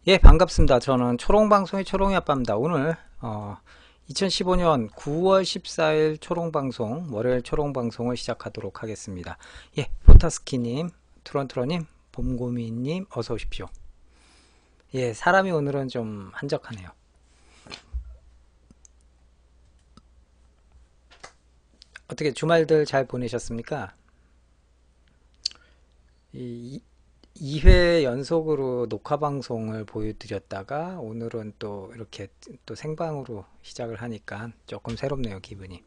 예, 반갑습니다. 저는 초롱방송의 초롱이 아빠입니다. 오늘 2015년 9월 14일 초롱방송, 월요일 초롱방송을 시작하도록 하겠습니다. 예, 포타스키님, 트런트러님, 봄고미님 어서 오십시오. 예, 사람이 오늘은 좀 한적하네요. 어떻게 주말들 잘 보내셨습니까? 이 2회 연속으로 녹화 방송을 보여드렸다가 오늘은 또 이렇게 또 생방으로 시작을 하니까 조금 새롭네요, 기분이.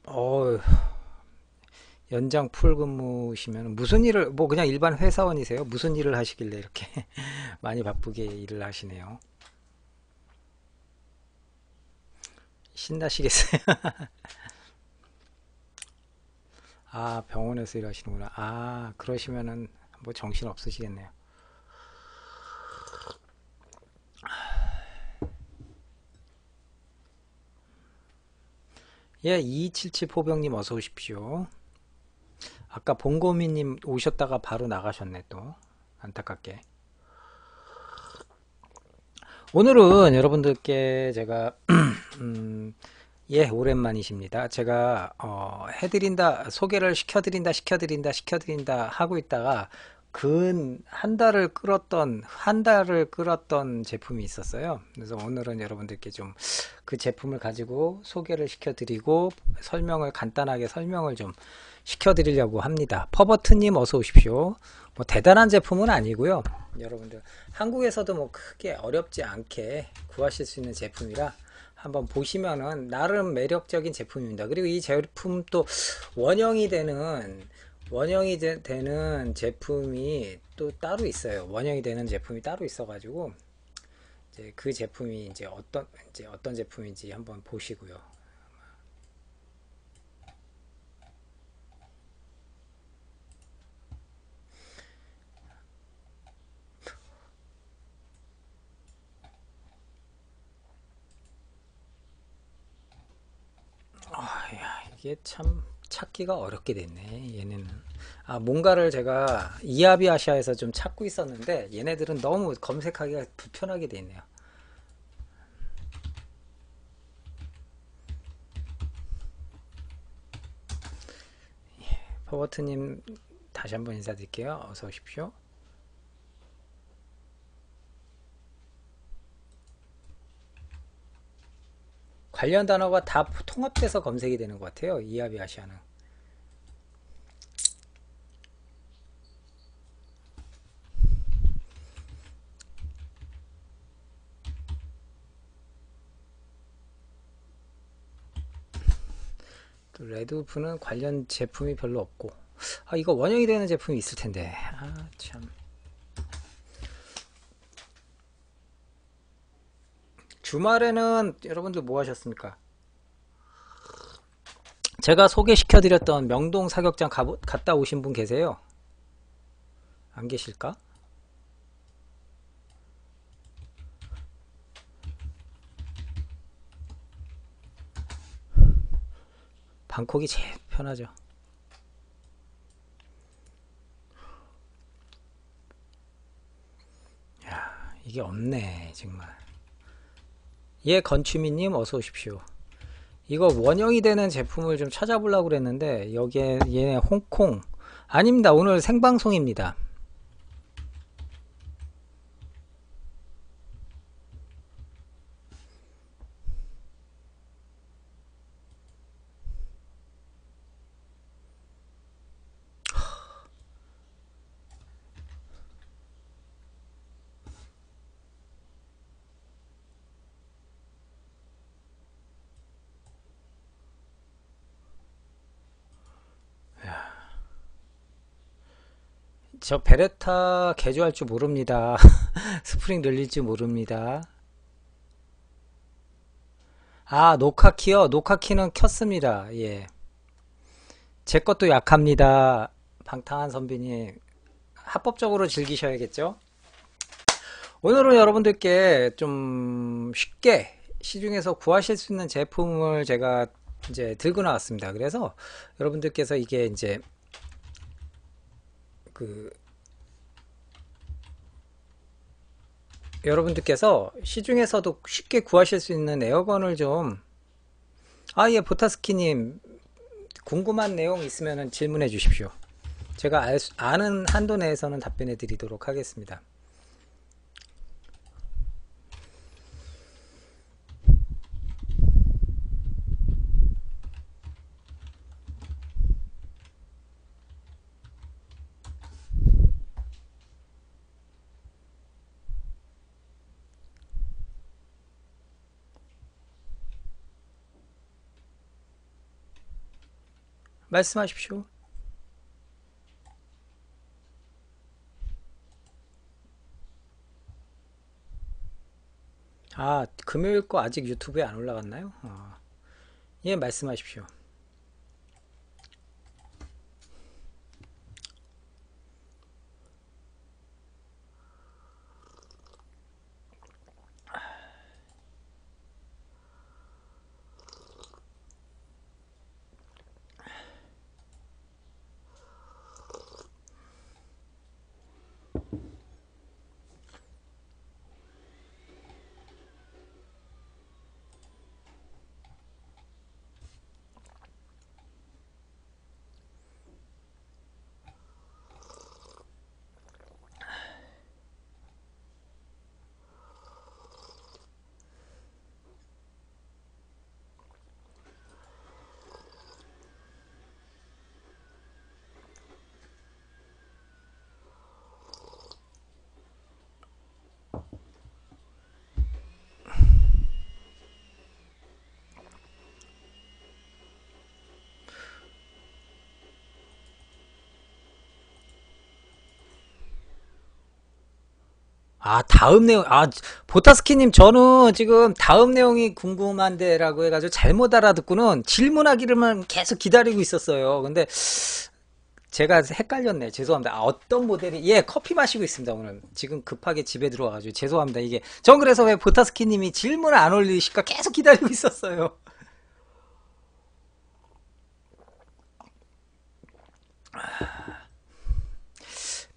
어, 연장 풀 근무시면 무슨 일을 뭐 그냥 일반 회사원이세요? 무슨 일을 하시길래 이렇게 많이 바쁘게 일을 하시네요. 신나시겠어요? 아, 병원에서 일하시는구나. 아, 그러시면은 뭐 정신 없으시겠네요. 예, 2277 포병님 어서 오십시오. 아까 봉고미님 오셨다가 바로 나가셨네 또. 안타깝게. 오늘은 여러분들께 제가 예, 오랜만이십니다. 제가 해드린다, 소개를 시켜드린다 하고 있다가 근 한 달을 끌었던 제품이 있었어요. 그래서 오늘은 여러분들께 좀 그 제품을 가지고 소개를 시켜드리고 간단하게 설명을 좀 시켜드리려고 합니다. 퍼버트님 어서 오십시오. 뭐 대단한 제품은 아니고요. 여러분들 한국에서도 뭐 크게 어렵지 않게 구하실 수 있는 제품이라 한번 보시면은 나름 매력적인 제품입니다. 그리고 이 제품 또 원형이 되는 되는 제품이 또 따로 있어요. 원형이 되는 제품이 따로 있어가지고 이제 그 제품이 이제 어떤 제품인지 한번 보시고요. 이게 참 찾기가 어렵게 됐네. 얘네는 뭔가를 제가 이하비 아시아에서 좀 찾고 있었는데 얘네들은 너무 검색하기가 불편하게 돼 있네요. 퍼버트님 다시 한번 인사드릴게요. 어서 오십시오. 관련 단어가 다 통합돼서 검색이 되는 것 같아요. 이하비 아시아는. 또 레드우프는 관련 제품이 별로 없고. 이거 원형이 되는 제품이 있을 텐데. 참. 주말에는 여러분들 뭐 하셨습니까? 제가 소개시켜드렸던 명동 사격장 갔다 오신 분 계세요? 안 계실까? 방콕이 제일 편하죠. 이게 없네 정말. 예, 건추미님 어서 오십시오. 이거 원형이 되는 제품을 좀 찾아보려고 그랬는데 여기에 얘네 홍콩 아닙니다. 오늘 생방송입니다. 저 베레타 개조할 줄 모릅니다. 스프링 늘릴 줄 모릅니다. 녹화키요? 녹화키는 켰습니다. 예. 제 것도 약합니다. 방탕한 선비님. 합법적으로 즐기셔야겠죠? 오늘은 여러분들께 좀 쉽게 시중에서 구하실 수 있는 제품을 제가 이제 들고 나왔습니다. 그래서 여러분들께서 이게 이제 그 여러분들께서 시중에서도 쉽게 구하실 수 있는 에어건을 좀, 예, 보타스키님, 궁금한 내용 있으면 질문해 주십시오. 제가 아는 한도 내에서는 답변해 드리도록 하겠습니다. 말씀하십시오. 금요일 거 아직 유튜브에 안 올라갔나요? 예, 말씀하십시오. 다음 내용, 보타스키님, 저는 지금 다음 내용이 궁금한데라고 해가지고 잘못 알아듣고는 질문하기를만 계속 기다리고 있었어요. 근데 제가 헷갈렸네. 죄송합니다. 어떤 모델이, 예, 커피 마시고 있습니다, 오늘. 지금 급하게 집에 들어와가지고 죄송합니다. 전 그래서 왜 보타스키님이 질문을 안 올리실까 계속 기다리고 있었어요.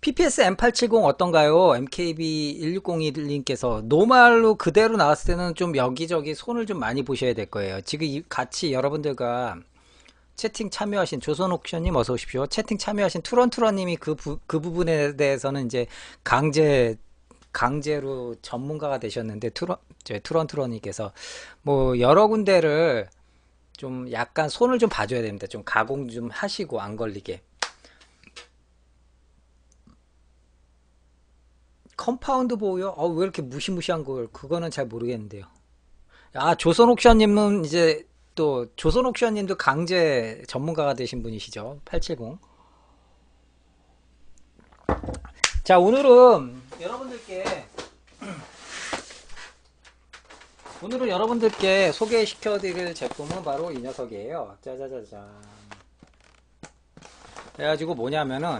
PPS M870 어떤가요? MKB1601님께서 노말로 그대로 나왔을 때는 좀 여기저기 손을 좀 많이 보셔야 될 거예요. 지금 같이 여러분들과 채팅 참여하신 조선옥션님 어서 오십시오. 채팅 참여하신 투런투런님이 그 부분에 대해서는 이제 강제로 전문가가 되셨는데 투런투런님께서 뭐 여러 군데를 좀 약간 손을 좀 봐줘야 됩니다. 좀 가공 좀 하시고 안 걸리게. 컴파운드 보호요? 왜 이렇게 무시무시한 걸, 그거는 잘 모르겠는데요. 조선옥션님은 이제 또, 조선옥션님도 강제 전문가가 되신 분이시죠. 870. 자, 오늘은 여러분들께 소개시켜 드릴 제품은 바로 이 녀석이에요. 짜자자잔. 그래가지고 뭐냐면은,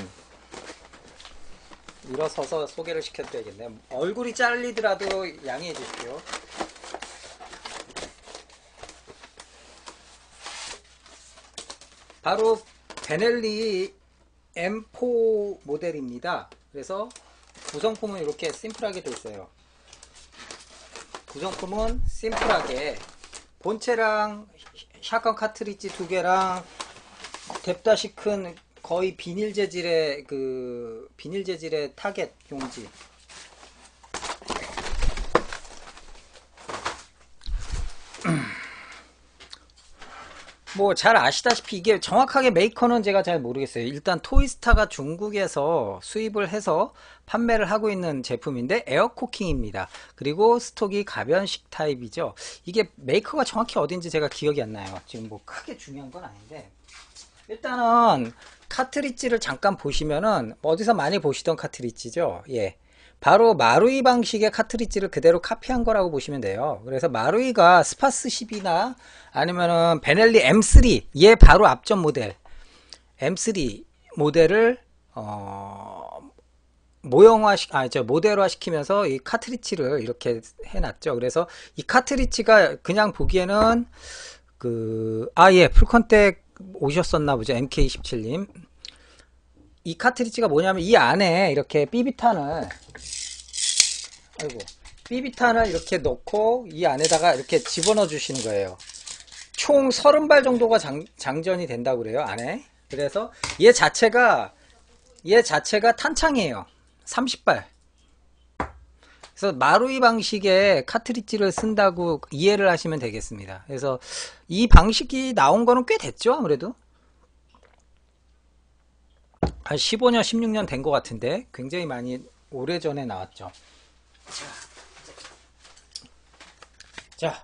일어서서 소개를 시켜드려야겠네. 얼굴이 잘리더라도 양해해 주십시오. 바로 베넬리 M4 모델입니다. 그래서 구성품은 이렇게 심플하게 되어 있어요. 구성품은 심플하게 본체랑 샷건 카트리지 2개랑 뎁다시 큰 거의 비닐 재질의 타겟 용지, 뭐 잘 아시다시피 이게 정확하게 메이커는 제가 잘 모르겠어요. 일단 토이스타가 중국에서 수입을 해서 판매를 하고 있는 제품인데 에어코킹입니다. 그리고 스톡이 가변식 타입이죠. 이게 메이커가 정확히 어딘지 제가 기억이 안 나요. 지금 뭐 크게 중요한 건 아닌데, 일단은 카트리지를 잠깐 보시면은 어디서 많이 보시던 카트리지죠. 예. 바로 마루이 방식의 카트리지를 그대로 카피한 거라고 보시면 돼요. 그래서 마루이가 스파스 10이나 아니면은 베넬리 M3, 얘 바로 앞전 모델 M3 모델을 모델화 시키면서 이 카트리지를 이렇게 해놨죠. 그래서 이 카트리지가 그냥 보기에는 예, 풀컨택 오셨었나 보죠. MK17님. 이 카트리지가 뭐냐면 이 안에 이렇게 삐비탄을, 아이고, 삐비탄을 이렇게 넣고 이 안에다가 이렇게 집어넣어 주시는 거예요. 총 30발 정도가 장전이 된다고 그래요, 안에. 그래서 얘 자체가 탄창이에요. 30발. 그래서 마루이 방식의 카트리지를 쓴다고 이해를 하시면 되겠습니다. 그래서 이 방식이 나온 거는 꽤 됐죠, 아무래도. 한 15년, 16년 된 것 같은데 굉장히 많이 오래전에 나왔죠. 자,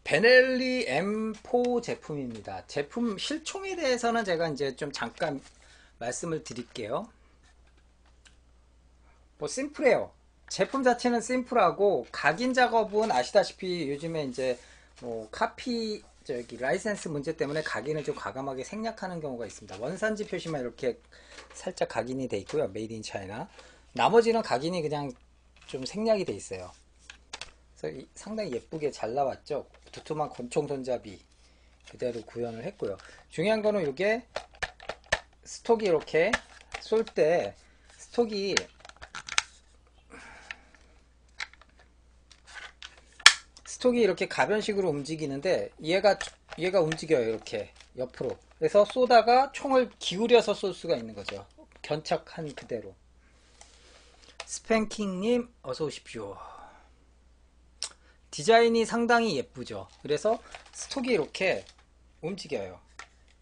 베넬리 M4 제품입니다. 제품 실총에 대해서는 제가 이제 좀 잠깐 말씀을 드릴게요. 뭐 심플해요. 제품 자체는 심플하고 각인 작업은 아시다시피 요즘에 이제 뭐 카피 라이센스 문제 때문에 각인을 좀 과감하게 생략하는 경우가 있습니다. 원산지 표시만 이렇게 살짝 각인이 돼 있고요. 메이드 인 차이나. 나머지는 각인이 그냥 좀 생략이 돼 있어요. 그래서 상당히 예쁘게 잘 나왔죠. 두툼한 권총 손잡이 그대로 구현을 했고요. 중요한 거는 이게 스톡이 이렇게 쏠 때 스톡이 이렇게 가변식으로 움직이는데 얘가 움직여요. 이렇게 옆으로. 그래서 쏘다가 총을 기울여서 쏠 수가 있는 거죠. 견착한 그대로. 스팽킹님 어서 오십시오. 디자인이 상당히 예쁘죠. 그래서 스톡이 이렇게 움직여요.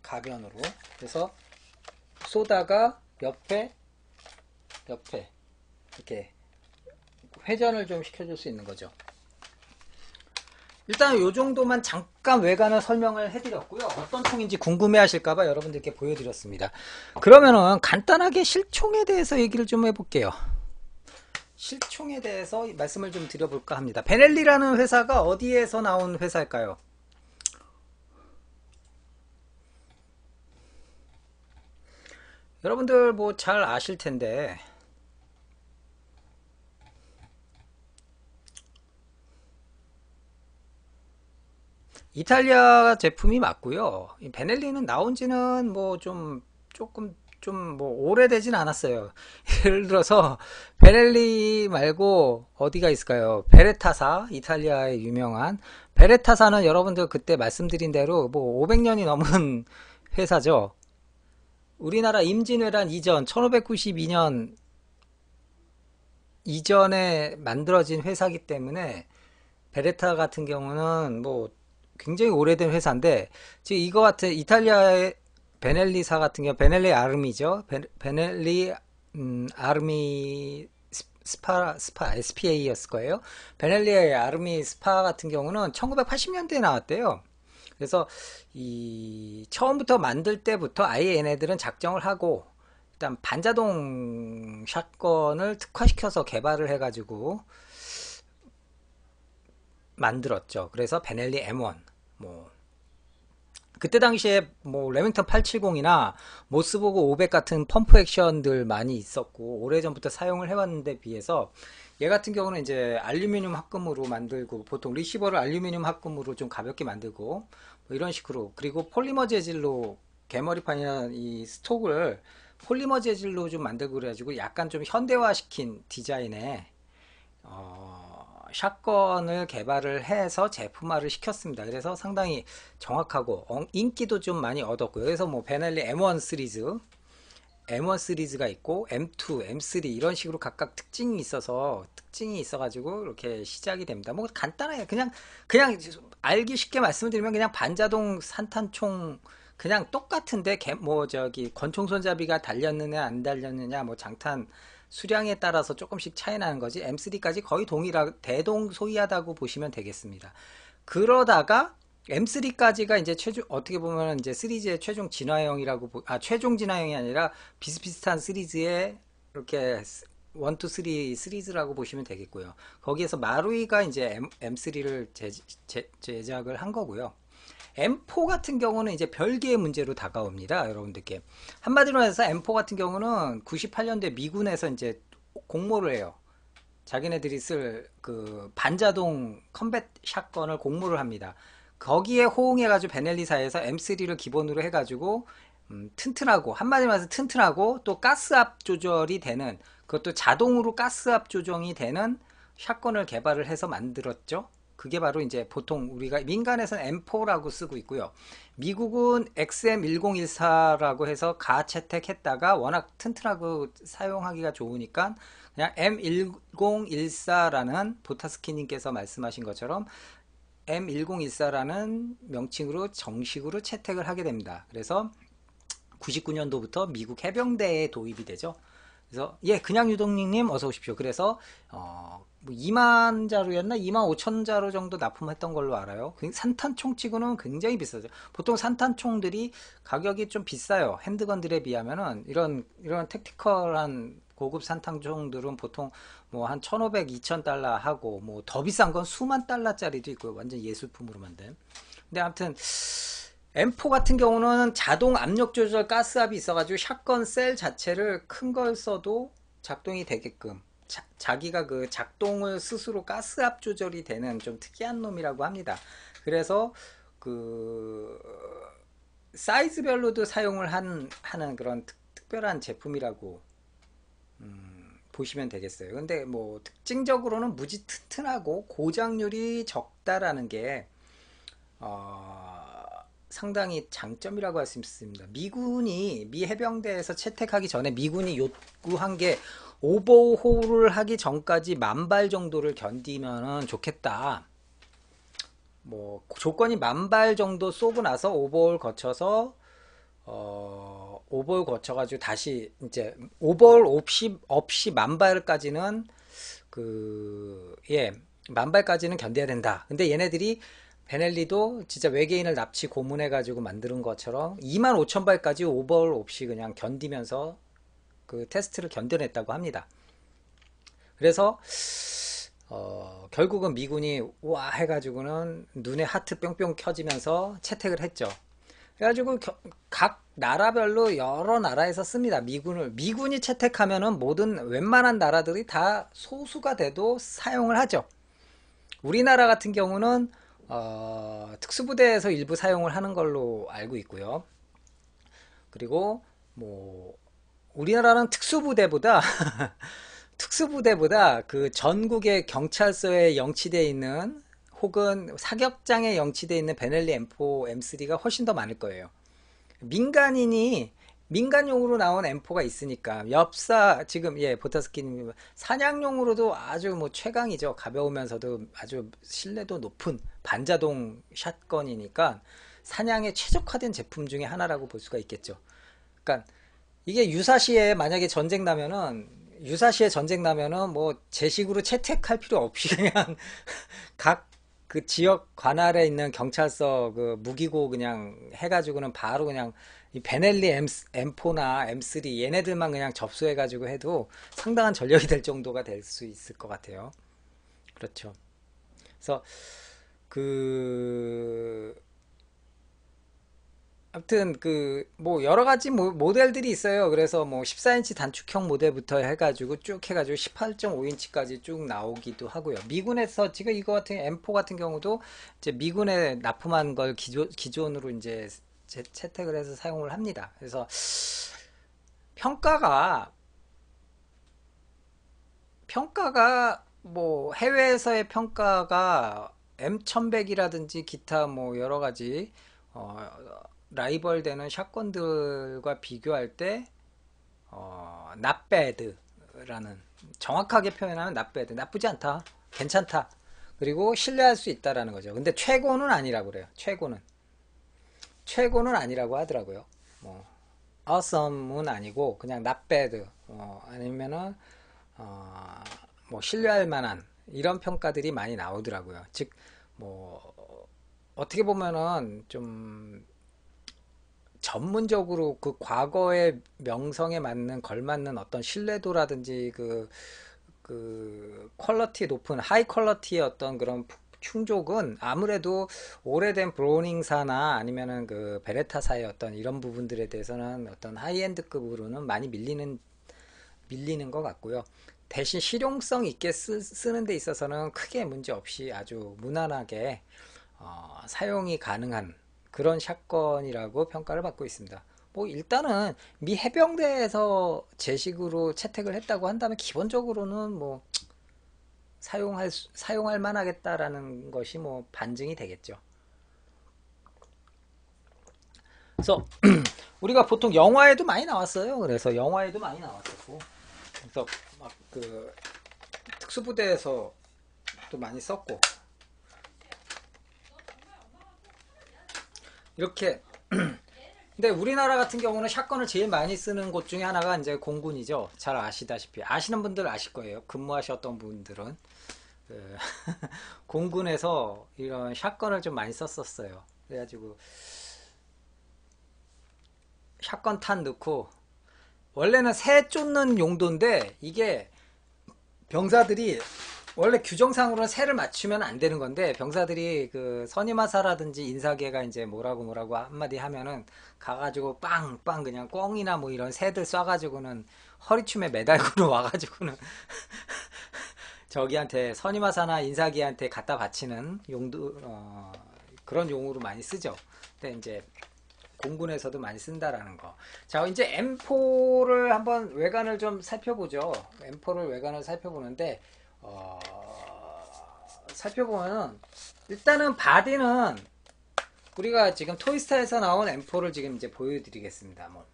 가변으로. 그래서 쏘다가 옆에 이렇게 회전을 좀 시켜줄 수 있는 거죠. 일단 요 정도만 잠깐 외관을 설명을 해드렸고요. 어떤 총인지 궁금해 하실까봐 여러분들께 보여드렸습니다. 그러면은 간단하게 실총에 대해서 얘기를 좀 해볼게요. 실총에 대해서 말씀을 좀 드려볼까 합니다. 베넬리라는 회사가 어디에서 나온 회사일까요? 여러분들 뭐 잘 아실 텐데 이탈리아 제품이 맞고요. 이 베넬리는 나온 지는 뭐 조금 좀 뭐 오래되진 않았어요. 예를 들어서 베넬리 말고 어디가 있을까요? 베레타사, 이탈리아의 유명한 베레타사는 여러분들 그때 말씀드린 대로 뭐 500년이 넘은 회사죠. 우리나라 임진왜란 이전 1592년 이전에 만들어진 회사기 때문에 베레타 같은 경우는 뭐 굉장히 오래된 회사인데 지금 이거 같은 이탈리아의 베넬리사 같은 경우 베넬리 아르미죠. 베넬리 아르미 스파 SPA였을 거예요. 베넬리의 아르미 스파 같은 경우는 1980년대에 나왔대요. 그래서 이 처음부터 만들 때부터 아예 얘네들은 작정을 하고 일단 반자동 샷건을 특화시켜서 개발을 해가지고 만들었죠. 그래서 베넬리 M1 뭐 그때 당시에 뭐 레밍턴 870이나 모스보그 500 같은 펌프 액션들 많이 있었고 오래전부터 사용을 해왔는데 비해서 얘 같은 경우는 이제 알루미늄 합금으로 만들고 보통 리시버를 알루미늄 합금으로 좀 가볍게 만들고 뭐 이런 식으로 그리고 폴리머 재질로 개머리판이나 이 스톡을 폴리머 재질로 좀 만들고 그래가지고 약간 좀 현대화시킨 디자인의 샷건을 개발을 해서 제품화를 시켰습니다. 그래서 상당히 정확하고 인기도 좀 많이 얻었고요. 그래서 뭐 베넬리 M1 시리즈가 있고 M2, M3 이런 식으로 각각 특징이 있어가지고 이렇게 시작이 됩니다. 뭐 간단해요. 그냥 알기 쉽게 말씀드리면 그냥 반자동 산탄총 그냥 똑같은데 뭐 저기 권총 손잡이가 달렸느냐 안 달렸느냐 뭐 장탄 수량에 따라서 조금씩 차이 나는 거지 M3까지 거의 대동소이하다고 보시면 되겠습니다. 그러다가 M3까지가 이제 어떻게 보면 이제 시리즈의 최종 진화형이라고 최종 진화형이 아니라 비슷비슷한 시리즈의 이렇게 1, 2, 3 시리즈라고 보시면 되겠고요. 거기에서 마루이가 이제 M3를 제작을 한 거고요. M4 같은 경우는 이제 별개의 문제로 다가옵니다. 여러분들께. 한마디로 해서 M4 같은 경우는 98년도에 미군에서 이제 공모를 해요. 자기네들이 쓸 그 반자동 컴뱃 샷건을 공모를 합니다. 거기에 호응해가지고 베넬리사에서 M3를 기본으로 해가지고 튼튼하고, 한마디로 해서 튼튼하고 또 가스압 조절이 되는, 그것도 자동으로 가스압 조정이 되는 샷건을 개발을 해서 만들었죠. 그게 바로 이제 보통 우리가 민간에서는 M4라고 쓰고 있고요. 미국은 XM1014라고 해서 가채택했다가 워낙 튼튼하고 사용하기가 좋으니까 그냥 M1014라는 보타스키님께서 말씀하신 것처럼 M1014라는 명칭으로 정식으로 채택을 하게 됩니다. 그래서 99년도부터 미국 해병대에 도입이 되죠. 그래서 예, 그냥 유동님 어서 오십시오. 그래서 뭐 2만 자루였나 2만 5천 자루 정도 납품했던 걸로 알아요. 산탄총 치고는 굉장히 비싸죠. 보통 산탄총들이 가격이 좀 비싸요. 핸드건들에 비하면은 이런 택티컬한 고급 산탄총들은 보통 뭐 한 1,500, 2,000달러 하고 뭐 더 비싼 건 수만 달러짜리도 있고요. 완전 예술품으로 만든. 근데 아무튼 M4 같은 경우는 자동 압력 조절 가스압이 있어가지고 샷건 셀 자체를 큰 걸 써도 작동이 되게끔 자기가 그 작동을 스스로 가스압 조절이 되는 좀 특이한 놈이라고 합니다. 그래서 그 사이즈별로도 사용을 하는 그런 특별한 제품이라고 보시면 되겠어요. 근데 뭐 특징적으로는 무지 튼튼하고 고장률이 적다라는 게 상당히 장점이라고 할 수 있습니다. 미 해병대에서 채택하기 전에 미군이 요구한 게 오버홀을 하기 전까지 10,000발 정도를 견디면 좋겠다. 뭐 조건이 10,000발 정도 쏘고 나서 오버홀 거쳐서 오버홀 거쳐가지고 다시 이제 오버홀 없이 10,000발까지는 예, 10,000발까지는 견뎌야 된다. 근데 얘네들이 베넬리도 진짜 외계인을 납치 고문해가지고 만드는 것처럼 25,000발까지 오버홀 없이 그냥 견디면서 그 테스트를 견뎌냈다고 합니다. 그래서 결국은 미군이 와 해가지고는 눈에 하트 뿅뿅 켜지면서 채택을 했죠. 그래가지고 각 나라별로 여러 나라에서 씁니다. 미군이 채택하면은 모든 웬만한 나라들이 다 소수가 돼도 사용을 하죠. 우리나라 같은 경우는 특수부대에서 일부 사용을 하는 걸로 알고 있고요. 그리고 뭐 우리나라는 특수부대보다 그 전국의 경찰서에 영치되어 있는 혹은 사격장에 영치되어 있는 베넬리 M4, M3가 훨씬 더 많을 거예요. 민간용으로 나온 M4가 있으니까 지금 예 보타스키님 사냥용으로도 아주 뭐 최강이죠. 가벼우면서도 아주 신뢰도 높은 반자동 샷건이니까 사냥에 최적화된 제품 중에 하나라고 볼 수가 있겠죠. 그러니까 이게 유사시에 전쟁 나면은 뭐 제식으로 채택할 필요 없이 그냥 각 그 지역 관할에 있는 경찰서 그 무기고 그냥 해가지고는 바로 그냥 이 베넬리 M4나 M3 얘네들만 그냥 접수해가지고 해도 상당한 전력이 될 정도가 될 수 있을 것 같아요. 그렇죠. 그래서 그 아무튼 그 뭐 여러 가지 모델들이 있어요. 그래서 뭐 14인치 단축형 모델부터 해가지고 쭉 해가지고 18.5인치까지 쭉 나오기도 하고요. 미군에서 지금 이거 같은 M4 같은 경우도 이제 미군에 납품한 걸 기존으로 이제 채택을 해서 사용을 합니다. 그래서 평가가 뭐 해외에서의 평가가 M1100이라든지 기타 뭐 여러 가지 어, 라이벌 되는 샷건들과 비교할 때 not bad라는, 정확하게 표현하면 not bad, 나쁘지 않다, 괜찮다, 그리고 신뢰할 수 있다라는 거죠. 근데 최고는 아니라고 그래요. 최고는 아니라고 하더라고요. 뭐 awesome은 아니고 그냥 not bad, 아니면은 뭐 신뢰할 만한 이런 평가들이 많이 나오더라고요. 즉 뭐 어떻게 보면은 좀 전문적으로 그 과거의 명성에 맞는 걸맞는 어떤 신뢰도라든지 그 퀄러티 높은 하이 퀄러티의 어떤 그런 충족은 아무래도 오래된 브로닝사나 아니면은 그 베레타사의 어떤 이런 부분들에 대해서는 어떤 하이엔드급으로는 많이 밀리는 것 같고요. 대신 실용성 있게 쓰는 데 있어서는 크게 문제 없이 아주 무난하게 사용이 가능한 그런 샷건이라고 평가를 받고 있습니다. 뭐 일단은 미 해병대에서 제식으로 채택을 했다고 한다면 기본적으로는 뭐 사용할 만하겠다라는 것이 뭐 반증이 되겠죠. 그래서 우리가 보통 영화에도 많이 나왔어요. 그래서 영화에도 많이 나왔었고, 그래서 막 그 특수부대에서 또 많이 썼고, 이렇게. 근데 우리나라 같은 경우는 샷건을 제일 많이 쓰는 곳 중에 하나가 이제 공군이죠. 잘 아시다시피, 아시는 분들 아실 거예요. 근무하셨던 분들은 그 공군에서 이런 샷건을 좀 많이 썼었어요. 그래가지고 샷건 탄 넣고, 원래는 새 쫓는 용도인데 이게 병사들이 원래 규정상으로는 새를 맞추면 안 되는 건데, 병사들이 그 선임하사라든지 인사계가 이제 뭐라고 한마디 하면은 가가지고 빵빵 그냥 꿩이나 뭐 이런 새들 쏴가지고는 허리춤에 매달고는 와가지고는 저기한테 선임하사나 인사기한테 갖다 바치는 용도, 그런 용으로 많이 쓰죠. 근데 이제 공군에서도 많이 쓴다라는 거. 자, 이제 M4를 한번 외관을 좀 살펴보죠. M4를 외관을 살펴보는데, 살펴보면은, 일단은 바디는 우리가 지금 토이스타에서 나온 M4를 지금 이제 보여드리겠습니다. 뭐.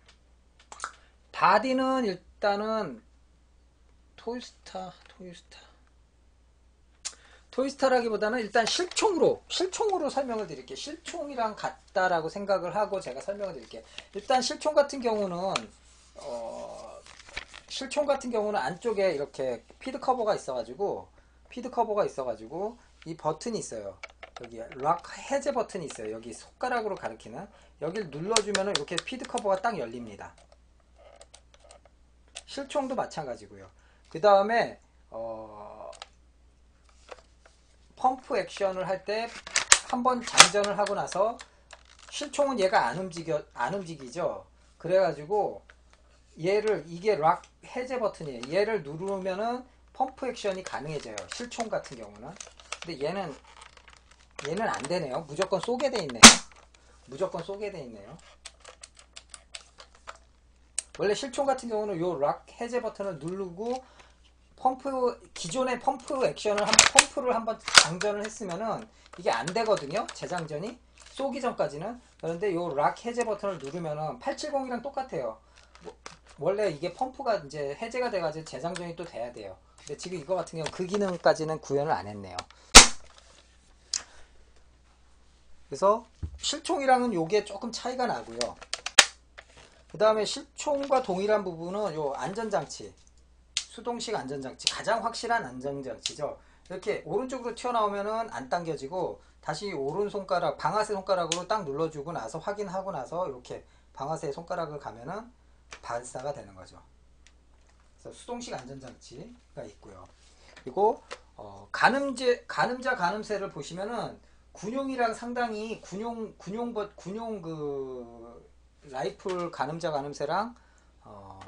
바디는 일단은 토이스타라기보다는 일단 실총으로 설명을 드릴게요. 실총이랑 같다라고 생각을 하고 제가 설명을 드릴게요. 일단 실총 같은 경우는 안쪽에 이렇게 피드 커버가 있어가지고 이 버튼이 있어요. 여기 락 해제 버튼이 있어요. 여기 손가락으로 가리키는, 여기를 눌러주면 이렇게 피드 커버가 딱 열립니다. 실총도 마찬가지고요. 그 다음에 펌프 액션을 할 때 한번 장전을 하고 나서, 실총은 얘가 안 움직이죠. 그래가지고 이게 락 해제 버튼이에요. 얘를 누르면은 펌프 액션이 가능해져요. 실총 같은 경우는. 근데 얘는 안 되네요. 무조건 쏘게 돼 있네요. 원래 실총 같은 경우는 요 락 해제 버튼을 누르고 기존의 펌프를 한번 장전을 했으면은 이게 안 되거든요. 재장전이 쏘기 전까지는. 그런데 요 락 해제 버튼을 누르면은 870이랑 똑같아요. 원래 이게 펌프가 이제 해제가 돼가지고 재장전이 또 돼야 돼요. 근데 지금 이거 같은 경우 그 기능까지는 구현을 안 했네요. 그래서 실총이랑은 요게 조금 차이가 나고요. 그 다음에 실총과 동일한 부분은 요 안전장치, 수동식 안전장치, 가장 확실한 안전장치죠. 이렇게 오른쪽으로 튀어나오면은 안 당겨지고, 다시 오른 손가락, 방아쇠 손가락으로 딱 눌러주고 나서 확인하고 나서 이렇게 방아쇠 손가락을 가면은 발사가 되는 거죠. 그래서 수동식 안전장치가 있고요. 그리고 가늠자 가늠쇠를 보시면은 군용이랑 상당히 군용 그 라이플 가늠자 가늠쇠랑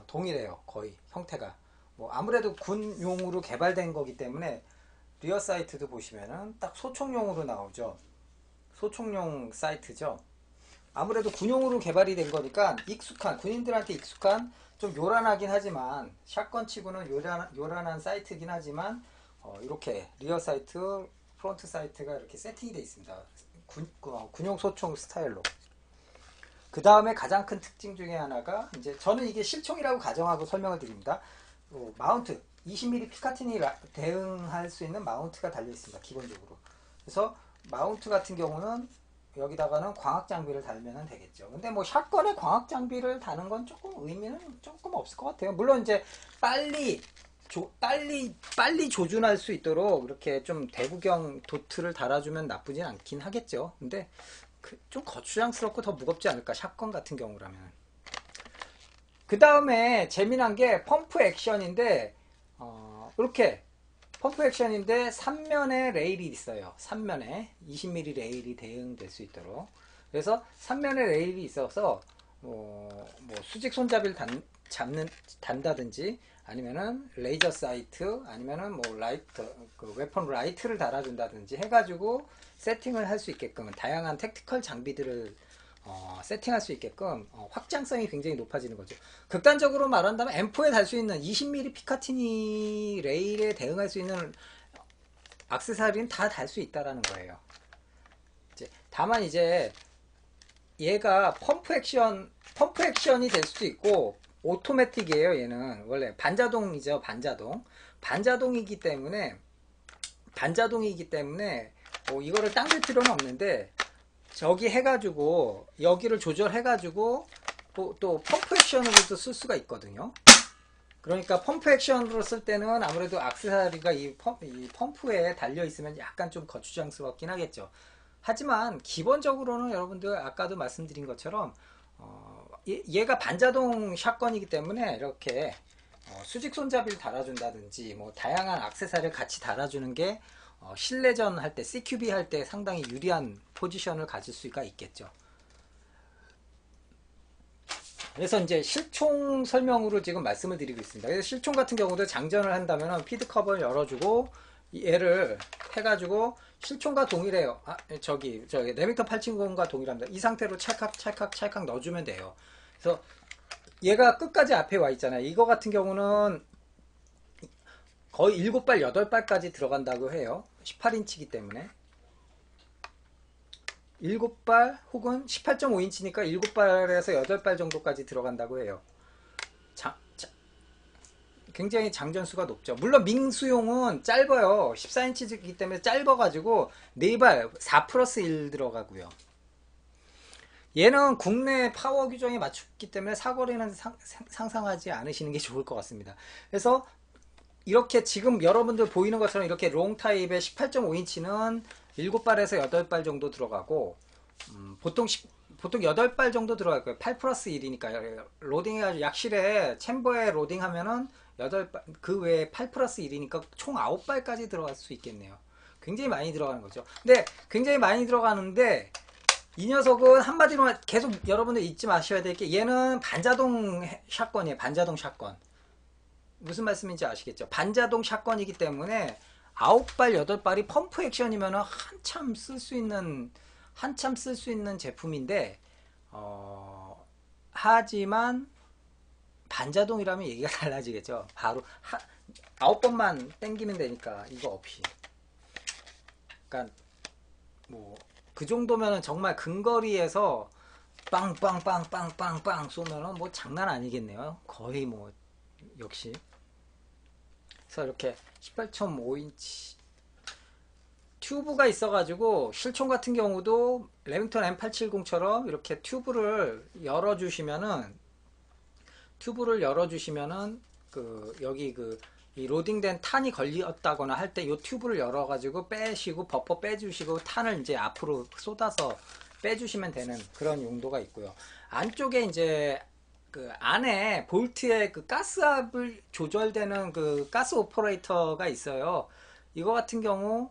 동일해요. 거의 형태가. 뭐 아무래도 군용으로 개발된 거기 때문에 리어 사이트도 보시면은 딱 소총용으로 나오죠. 소총용 사이트죠. 아무래도 군용으로 개발이 된 거니까 군인들한테 익숙한, 좀 요란하긴 하지만 샷건 치고는 요란한 사이트긴 하지만 이렇게 리어 사이트, 프론트 사이트가 이렇게 세팅이 되어 있습니다. 군용 소총 스타일로. 그 다음에 가장 큰 특징 중에 하나가, 이제 저는 이게 실총이라고 가정하고 설명을 드립니다. 마운트 20mm 피카틴이 대응할 수 있는 마운트가 달려 있습니다. 기본적으로. 그래서 마운트 같은 경우는 여기다가는 광학 장비를 달면 되겠죠. 근데 뭐 샷건에 광학 장비를 다는 건 조금 의미는 조금 없을 것 같아요. 물론 이제 빨리 조준할 수 있도록 이렇게 좀 대구경 도트를 달아주면 나쁘진 않긴 하겠죠. 근데 좀 거추장스럽고 더 무겁지 않을까, 샷건 같은 경우라면. 그 다음에 재미난 게 펌프 액션인데, 이렇게 펌프 액션인데 3면에 레일이 있어요. 3면에 20mm 레일이 대응될 수 있도록. 그래서 3면에 레일이 있어서 뭐 수직 손잡이를 단다든지 아니면은 레이저 사이트 아니면은 뭐 라이트 그 웨폰 라이트를 달아준다든지 해가지고 세팅을 할 수 있게끔 다양한 택티컬 장비들을 세팅할 수 있게끔 확장성이 굉장히 높아지는 거죠. 극단적으로 말한다면 M4에 달 수 있는 20mm 피카티니 레일에 대응할 수 있는 액세서리는 다 달 수 있다라는 거예요. 다만 이제 얘가 펌프 액션이 될 수도 있고 오토매틱이에요. 얘는 원래 반자동이죠. 반자동이기 때문에 이거를 당길 필요는 없는데 저기 해가지고 여기를 조절해가지고 또 펌프 액션으로도 쓸 수가 있거든요. 그러니까 펌프 액션으로 쓸 때는 아무래도 액세서리가 이 펌프에 달려 있으면 약간 좀 거추장스럽긴 하겠죠. 하지만 기본적으로는 여러분들 아까도 말씀드린 것처럼 얘가 반자동 샷건이기 때문에 이렇게 수직 손잡이를 달아준다든지 뭐 다양한 액세서리를 같이 달아주는 게 실내전 할 때 CQB 할 때 상당히 유리한 포지션을 가질 수가 있겠죠. 그래서 이제 실총 설명으로 지금 말씀을 드리고 있습니다. 그래서 실총 같은 경우도 장전을 한다면 피드 커버를 열어주고 얘를 해가지고 실총과 동일해요. 저기 레밍턴 870과 동일합니다. 이 상태로 찰칵 넣어주면 돼요. 그래서 얘가 끝까지 앞에 와 있잖아요. 이거 같은 경우는 거의 7발, 8발까지 들어간다고 해요. 18인치이기 때문에 7발 혹은 18.5인치니까 7발에서 8발 정도까지 들어간다고 해요. 굉장히 장전수가 높죠. 물론 밍수용은 짧아요. 14인치이기 때문에 짧아가지고 4발 4 플러스 1 들어가고요. 얘는 국내 파워 규정에 맞췄기 때문에 사거리는 상상하지 않으시는 게 좋을 것 같습니다. 그래서 이렇게 지금 여러분들 보이는 것처럼 이렇게 롱 타입의 18.5인치는 7발에서 8발 정도 들어가고 보통 8발 정도 들어갈 거예요. 8 플러스 1이니까 로딩해가지고 약실에 챔버에 로딩하면은 8발 그 외에 8 플러스 1이니까 총 9발까지 들어갈 수 있겠네요. 굉장히 많이 들어가는 거죠. 근데 굉장히 많이 들어가는데 이 녀석은 한마디로 계속 여러분들 잊지 마셔야 될 게 얘는 반자동 샷건이에요. 반자동 샷건. 무슨 말씀인지 아시겠죠? 반자동 샷건이기 때문에 9발, 8발이 펌프 액션이면 한참 쓸 수 있는 제품인데 하지만 반자동이라면 얘기가 달라지겠죠. 바로 9번만 땡기면 되니까 이거 없이. 그러니까 뭐 그 정도면 정말 근거리에서 빵빵빵빵빵빵 쏘면은 뭐 장난 아니겠네요. 거의 뭐 역시. 그래서 이렇게 18.5인치 튜브가 있어가지고 실총 같은 경우도 레밍턴 M870처럼 이렇게 튜브를 열어주시면은 그 여기 이 로딩된 탄이 걸렸다거나 할 때 이 튜브를 열어가지고 빼시고 버퍼 빼주시고 탄을 이제 앞으로 쏟아서 빼주시면 되는 그런 용도가 있고요. 안쪽에 이제 그 안에 볼트에 그 가스압을 조절되는 그 가스 오퍼레이터가 있어요. 이거 같은 경우가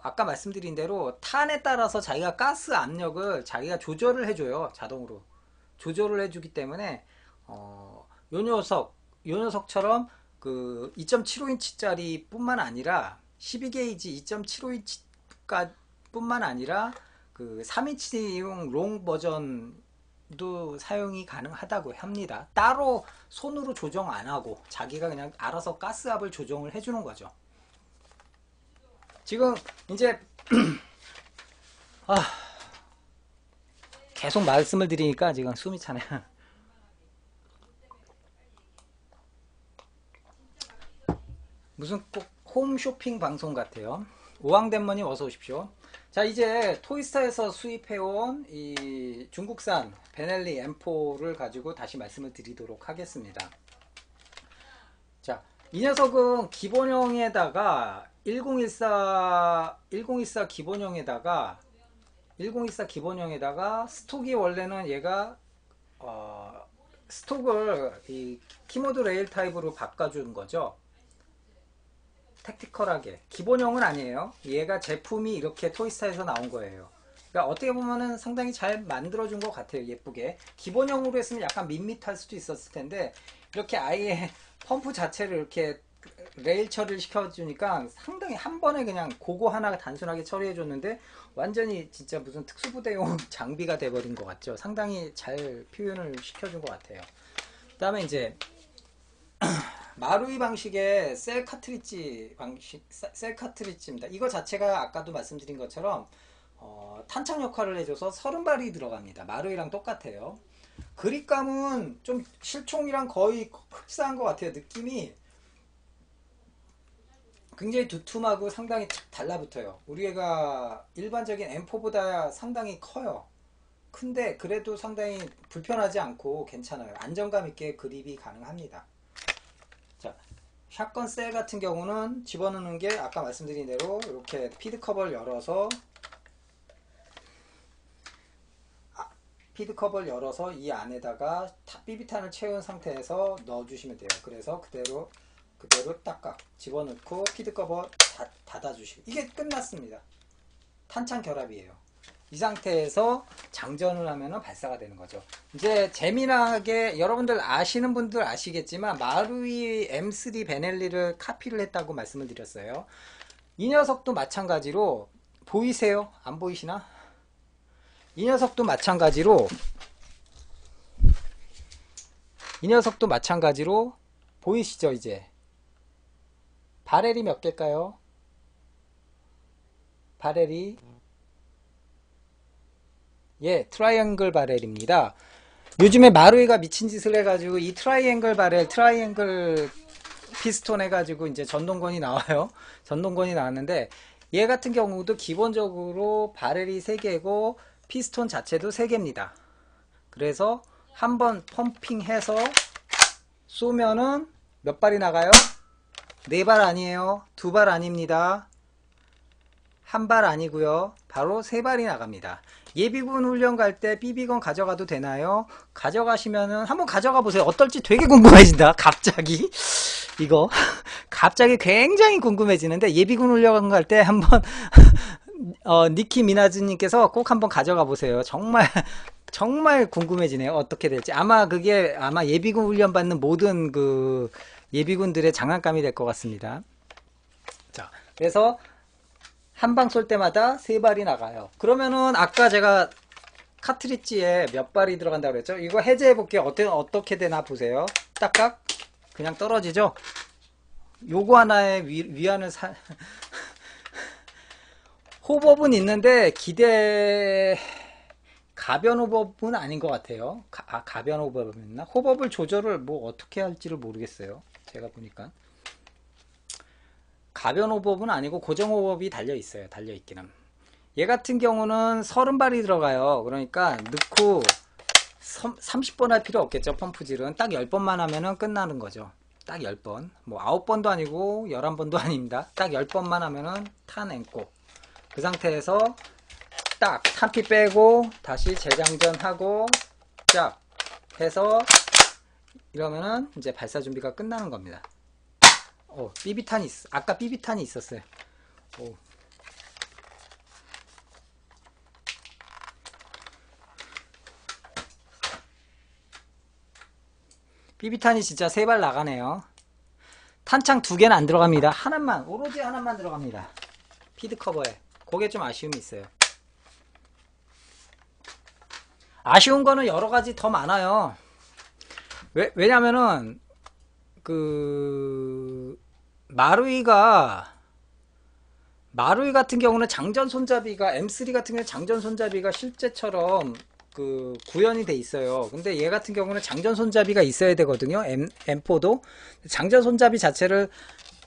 아까 말씀드린 대로 탄에 따라서 자기가 가스 압력을 자기가 조절을 해줘요. 자동으로 조절을 해주기 때문에 요 녀석처럼 그 2.75인치짜리 뿐만 아니라 12게이지 2.75인치가 뿐만 아니라 그 3인치용 롱 버전도 사용이 가능하다고 합니다. 따로 손으로 조정 안 하고 자기가 그냥 알아서 가스압을 조정을 해주는 거죠. 지금 이제 계속 말씀을 드리니까 지금 숨이 차네요. 무슨 꼭 홈쇼핑 방송 같아요. 오왕대머님 어서 오십시오. 자, 이제 토이스타에서 수입해온 이 중국산 베넬리 M4를 가지고 다시 말씀을 드리도록 하겠습니다. 자, 이 녀석은 기본형에다가 1014 기본형에다가 스톡이 원래는 얘가 스톡을 이 키모드 레일 타입으로 바꿔준 거죠. 택티컬하게. 기본형은 아니에요. 얘가 제품이 이렇게 토이스타에서 나온 거예요. 그러니까 어떻게 보면은 상당히 잘 만들어준 것 같아요. 예쁘게. 기본형으로 했으면 약간 밋밋할 수도 있었을 텐데 이렇게 아예 펌프 자체를 이렇게 레일 처리를 시켜주니까 상당히 한 번에 그냥 그거 하나 단순하게 처리해줬는데 완전히 진짜 무슨 특수부대용 장비가 돼버린 것 같죠. 상당히 잘 표현을 시켜준 것 같아요. 그 다음에 이제 마루이 방식의 셀 카트리지 방식, 셀 카트리지입니다. 이거 자체가 아까도 말씀드린 것처럼 탄창 역할을 해줘서 30발이 들어갑니다. 마루이랑 똑같아요. 그립감은 좀 실총이랑 거의 흡사한 것 같아요. 느낌이 굉장히 두툼하고 상당히 달라붙어요. 우리가 일반적인 M4보다 상당히 커요. 큰데 그래도 상당히 불편하지 않고 괜찮아요. 안정감 있게 그립이 가능합니다. 자, 샷건 셀 같은 경우는 집어넣는 게 아까 말씀드린 대로 이렇게 피드 커버를 열어서 이 안에다가 비비탄을 채운 상태에서 넣어주시면 돼요. 그래서 그대로 딱딱 집어넣고 피드 커버 닫아주시고 이게 끝났습니다. 탄창 결합이에요. 이 상태에서 장전을 하면 발사가 되는 거죠. 이제 재미나게 여러분들 아시는 분들 아시겠지만 마루이 M3 베넬리를 카피를 했다고 말씀을 드렸어요. 이 녀석도 마찬가지로 보이세요? 안 보이시나? 이 녀석도 마찬가지로 보이시죠? 이제 바렐이 몇 개일까요? 바렐이 트라이앵글 바렐입니다. 요즘에 마루이가 미친 짓을 해가지고 이 트라이앵글 바렐, 트라이앵글 피스톤 해가지고 이제 전동건이 나와요. 전동건이 나왔는데 얘 같은 경우도 기본적으로 바렐이 3개고 피스톤 자체도 3개입니다. 그래서 한번 펌핑해서 쏘면은 몇 발이 나가요? 4발 아니에요. 2발 아닙니다. 1발 아니고요. 바로 3발이 나갑니다. 예비군 훈련 갈 때 BB건 가져가도 되나요? 가져가시면은 한번 가져가 보세요. 어떨지 되게 궁금해진다. 갑자기 이거 갑자기 굉장히 궁금해지는데 예비군 훈련 갈 때 한번 니키 미나즈님께서 꼭 한번 가져가 보세요. 정말 궁금해지네요. 어떻게 될지. 아마 예비군 훈련 받는 모든 그 예비군들의 장난감이 될 것 같습니다. 자, 그래서 한 방 쏠 때마다 3발이 나가요. 그러면은 아까 제가 카트리지에 몇 발이 들어간다고 그랬죠? 이거 해제해 볼게요. 어떻게 되나 보세요. 딱딱 그냥 떨어지죠? 요거 하나의 위안을 호법은 있는데 가변 호법은 아닌 것 같아요. 가변 호법이었나? 호법을 조절을 뭐 어떻게 할지를 모르겠어요. 제가 보니까 가변 호법은 아니고 고정 호법이 달려 있어요. 달려 있기는. 얘 같은 경우는 30발이 들어가요. 그러니까 넣고 30번 할 필요 없겠죠. 펌프질은 딱 10번만 하면은 끝나는 거죠. 딱 10번. 뭐 9번도 아니고 11번도 아닙니다. 딱 10번만 하면은 타낸고 그 상태에서 딱 탄피 빼고 다시 재장전하고 쫙 해서 이러면은 이제 발사 준비가 끝나는 겁니다. 삐비탄이 아까 삐비탄이 있었어요. 삐비탄이 진짜 3발 나가네요. 탄창 2개는 안 들어갑니다. 오로지 하나만 들어갑니다. 피드 커버에. 그게 좀 아쉬움이 있어요. 아쉬운 거는 여러 가지 더 많아요. 왜냐면은 마루이 같은 경우는 장전 손잡이가 M3 같은 경우는 장전 손잡이가 실제처럼 구현이 돼 있어요. 근데 얘 같은 경우는 장전 손잡이가 있어야 되거든요. M4도 장전 손잡이 자체를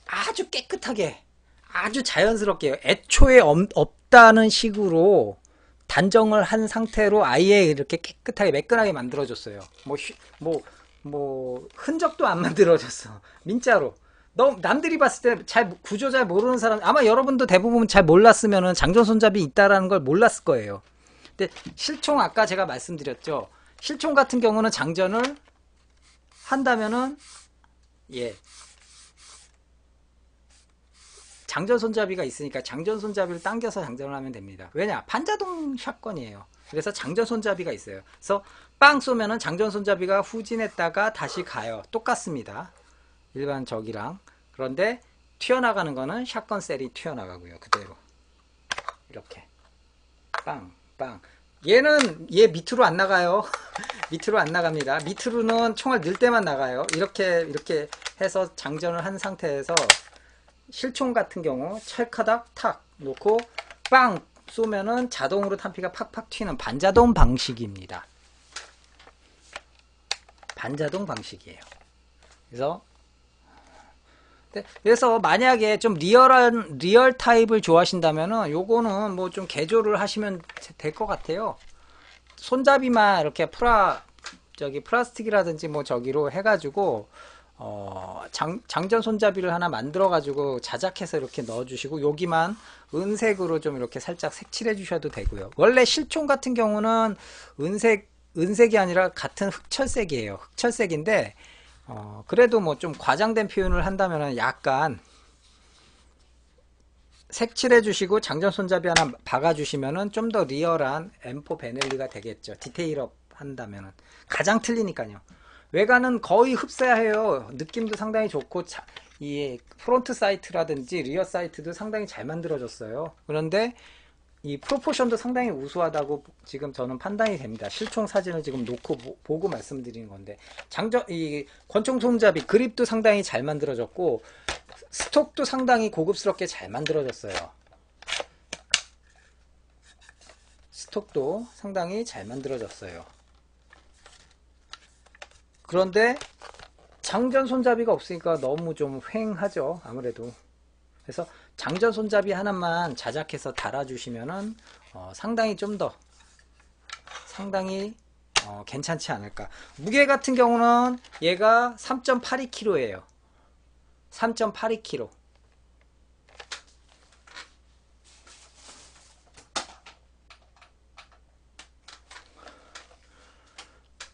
아주 깨끗하게 아주 자연스럽게 애초에 없다는 식으로 단정을 한 상태로 아예 이렇게 깨끗하게 매끈하게 만들어줬어요. 흔적도 안 만들어졌어. 민자로. 남들이 봤을 때 구조 잘 모르는 사람, 아마 여러분도 대부분 잘 몰랐으면은 장전 손잡이 있다라는 걸 몰랐을 거예요. 근데 실총 아까 제가 말씀드렸죠. 실총 같은 경우는 장전을 한다면은 장전 손잡이가 있으니까 장전 손잡이를 당겨서 장전을 하면 됩니다. 왜냐? 반자동 샷건이에요. 그래서 장전 손잡이가 있어요. 그래서 빵 쏘면은 장전 손잡이가 후진했다가 다시 가요. 똑같습니다. 일반 적이랑. 그런데 튀어나가는 거는 샷건 셀이 튀어나가고요. 그대로 이렇게 빵 빵. 얘 밑으로 안 나가요. 밑으로 안 나갑니다. 밑으로는 총알 넣을 때만 나가요. 이렇게 해서 장전을 한 상태에서 실총 같은 경우 찰카닥 탁 놓고 빵 쏘면은 자동으로 탄피가 팍팍 튀는 반자동 방식입니다. 반자동 방식이에요. 그래서 만약에 좀 리얼 타입을 좋아하신다면은 요거는 뭐 좀 개조를 하시면 될 것 같아요. 손잡이만 이렇게 플라스틱이라든지 뭐 저기로 해가지고 장전 손잡이를 하나 만들어 가지고 자작해서 이렇게 넣어 주시고 여기만 은색으로 좀 이렇게 살짝 색칠해 주셔도 되고요. 원래 실총 같은 경우는 은색이 아니라 같은 흑철색이에요. 흑철색인데 그래도 뭐 좀 과장된 표현을 한다면 약간 색칠해 주시고 장전 손잡이 하나 박아 주시면은 좀 더 리얼한 M4 베넬리가 되겠죠. 디테일업 한다면은. 가장 틀리니까요. 외관은 거의 흡사해요. 느낌도 상당히 좋고 이 프론트 사이트라든지 리어 사이트도 상당히 잘 만들어졌어요. 그런데 이 프로포션도 상당히 우수하다고 지금 저는 판단이 됩니다. 실총 사진을 지금 놓고 보고 말씀드리는 건데 이 권총 손잡이 그립도 상당히 잘 만들어졌고 스톡도 상당히 고급스럽게 잘 만들어졌어요. 스톡도 상당히 잘 만들어졌어요. 그런데 장전 손잡이가 없으니까 너무 좀 휑하죠. 아무래도. 그래서 장전 손잡이 하나만 자작해서 달아주시면은 상당히 좀 더 상당히 괜찮지 않을까. 무게 같은 경우는 얘가 3.82kg예요. 3.82kg.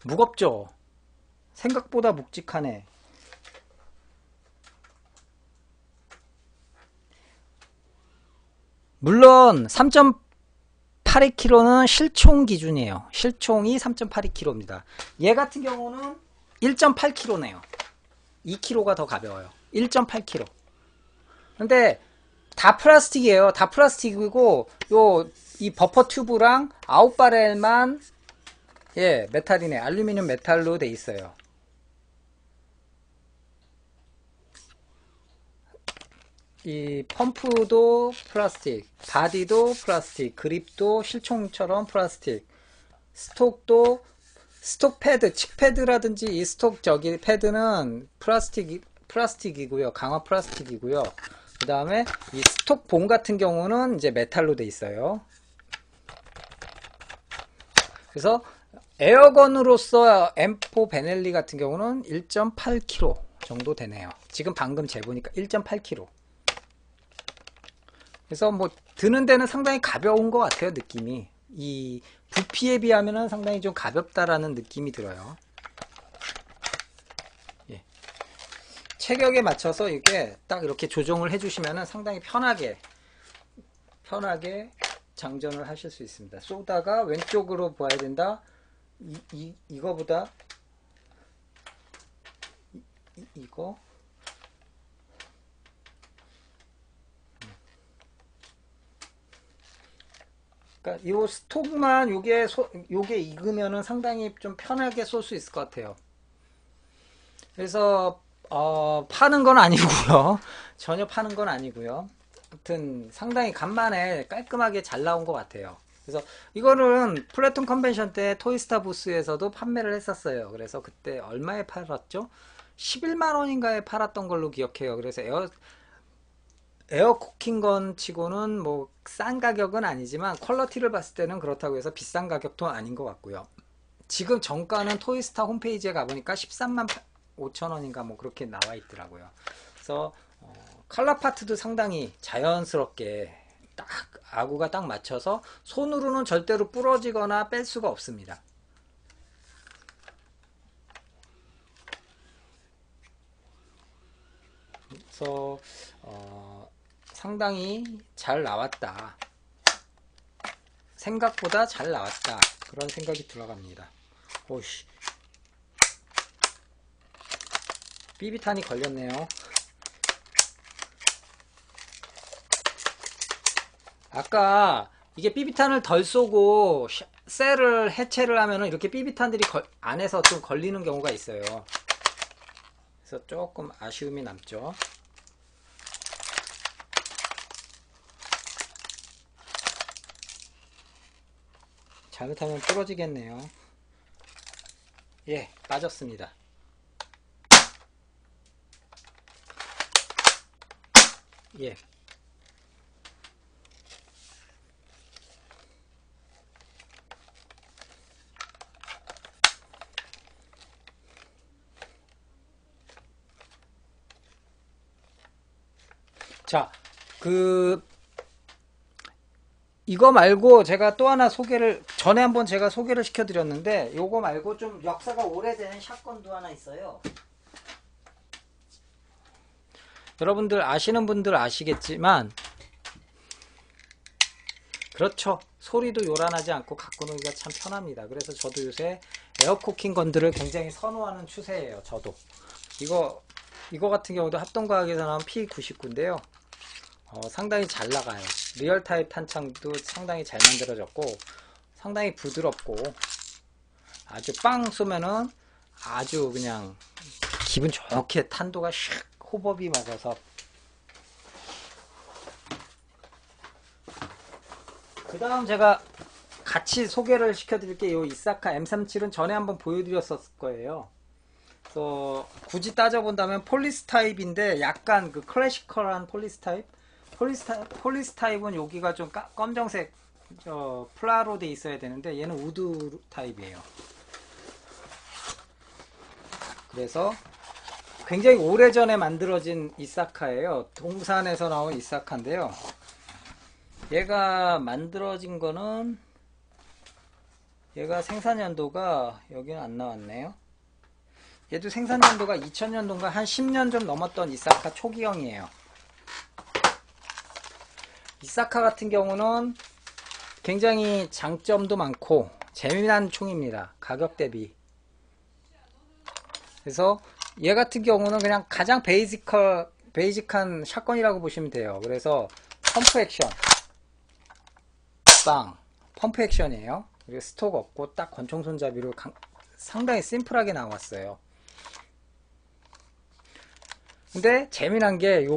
무겁죠? 생각보다 묵직하네. 물론 3.82kg는 실총 기준이에요. 실총이 3.82kg입니다. 얘 같은 경우는 1.8kg네요. 2kg가 더 가벼워요. 1.8kg. 근데 다 플라스틱이에요. 다 플라스틱이고 이 버퍼 튜브랑 아웃바렐만 메탈이네. 알루미늄 메탈로 돼 있어요. 이 펌프도 플라스틱, 바디도 플라스틱, 그립도 실총처럼 플라스틱, 스톡도 스톡 패드, 칙 패드라든지 이 스톡 패드는 플라스틱이고요. 강화 플라스틱이고요. 그 다음에 이 스톡 봉 같은 경우는 이제 메탈로 돼 있어요. 그래서 에어건으로서 M4 베넬리 같은 경우는 1.8kg 정도 되네요. 지금 방금 재보니까 1.8kg. 그래서 뭐 드는 데는 상당히 가벼운 것 같아요. 느낌이 이 부피에 비하면 상당히 좀 가볍다라는 느낌이 들어요. 체격에 맞춰서 이게 딱 이렇게 조정을 해주시면 상당히 편하게 장전을 하실 수 있습니다. 쏘다가 왼쪽으로 봐야 된다. 이거보다 이거 그러니까 요 스톡만 요게 익으면은 상당히 좀 편하게 쏠 수 있을 것 같아요. 그래서 파는 건 아니고요. 전혀 파는 건 아니고요. 아무튼 상당히 간만에 깔끔하게 잘 나온 것 같아요. 그래서 이거는 플래툰 컨벤션 때 토이스타 부스에서도 판매를 했었어요. 그래서 그때 얼마에 팔았죠? 11만 원인가에 팔았던 걸로 기억해요. 그래서 에어 쿠킹건 치고는 뭐 싼 가격은 아니지만 퀄러티를 봤을 때는 그렇다고 해서 비싼 가격도 아닌 것 같고요. 지금 정가는 토이스타 홈페이지에 가보니까 13만 5천 원인가 뭐 그렇게 나와 있더라고요. 그래서 칼라 파트도 상당히 자연스럽게 딱 아구가 딱 맞춰서 손으로는 절대로 부러지거나 뺄 수가 없습니다. 그래서 상당히 잘 나왔다. 생각보다 잘 나왔다. 그런 생각이 들어갑니다. 오씨. 삐비탄이 걸렸네요. 아까 이게 삐비탄을 덜 쏘고 셀을 해체를 하면은 이렇게 삐비탄들이 안에서 좀 걸리는 경우가 있어요. 그래서 조금 아쉬움이 남죠. 잘못하면 부러지겠네요. 예, 빠졌습니다. 예. 자, 이거 말고 제가 또 하나 전에 한번 제가 소개를 시켜드렸는데, 요거 말고 좀 역사가 오래된 샷건도 하나 있어요. 여러분들 아시는 분들 아시겠지만, 그렇죠. 소리도 요란하지 않고 갖고 놀기가 참 편합니다. 그래서 저도 요새 에어코킹 건들을 굉장히 선호하는 추세예요. 저도. 이거 같은 경우도 합동과학에서 나온 P99인데요. 상당히 잘 나가요. 리얼 타입 탄창도 상당히 잘 만들어졌고, 상당히 부드럽고, 아주 빵 쏘면은 아주 그냥 기분 좋게 탄도가 샥 호법이 맞아서. 그 다음 제가 같이 소개를 시켜드릴게요. 이사카 M37은 전에 한번 보여드렸었을 거예요. 그래서 굳이 따져본다면 폴리스 타입인데 약간 그 클래시컬한 폴리스 타입. 폴리스 타입은 여기가 좀 검정색 플라로 돼 있어야 되는데 얘는 우드 타입이에요. 그래서 굉장히 오래전에 만들어진 이사카예요. 동산에서 나온 이사카인데요. 얘가 만들어진 거는 얘가 생산 연도가 여기는 안 나왔네요. 얘도 생산 연도가 2000년도인가 한 10년 좀 넘었던 이사카 초기형이에요. 이사카 같은 경우는 굉장히 장점도 많고 재미난 총입니다. 가격 대비. 그래서 얘 같은 경우는 그냥 가장 베이직한 샷건이라고 보시면 돼요. 그래서 펌프 액션 빵 펌프 액션이에요. 그리고 스톡 없고 딱 권총 손잡이로 상당히 심플하게 나왔어요. 근데 재미난 게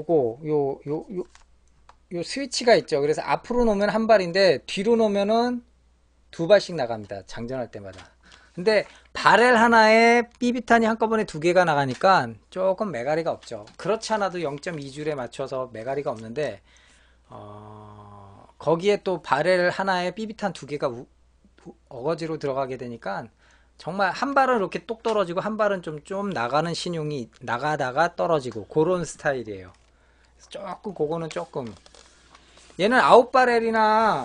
요 스위치가 있죠. 그래서 앞으로 놓으면 한 발인데 뒤로 놓으면은 두 발씩 나갑니다. 장전할 때마다. 근데 바렐 하나에 삐비탄이 한꺼번에 두 개가 나가니까 조금 매가리가 없죠. 그렇지 않아도 0.2줄에 맞춰서 매가리가 없는데 거기에 또 바렐 하나에 삐비탄 두 개가 어거지로 들어가게 되니까 정말 한 발은 이렇게 똑 떨어지고 한 발은 좀 나가는 신용이 나가다가 떨어지고 그런 스타일이에요. 조금 그거는 조금 얘는 아웃바렐이나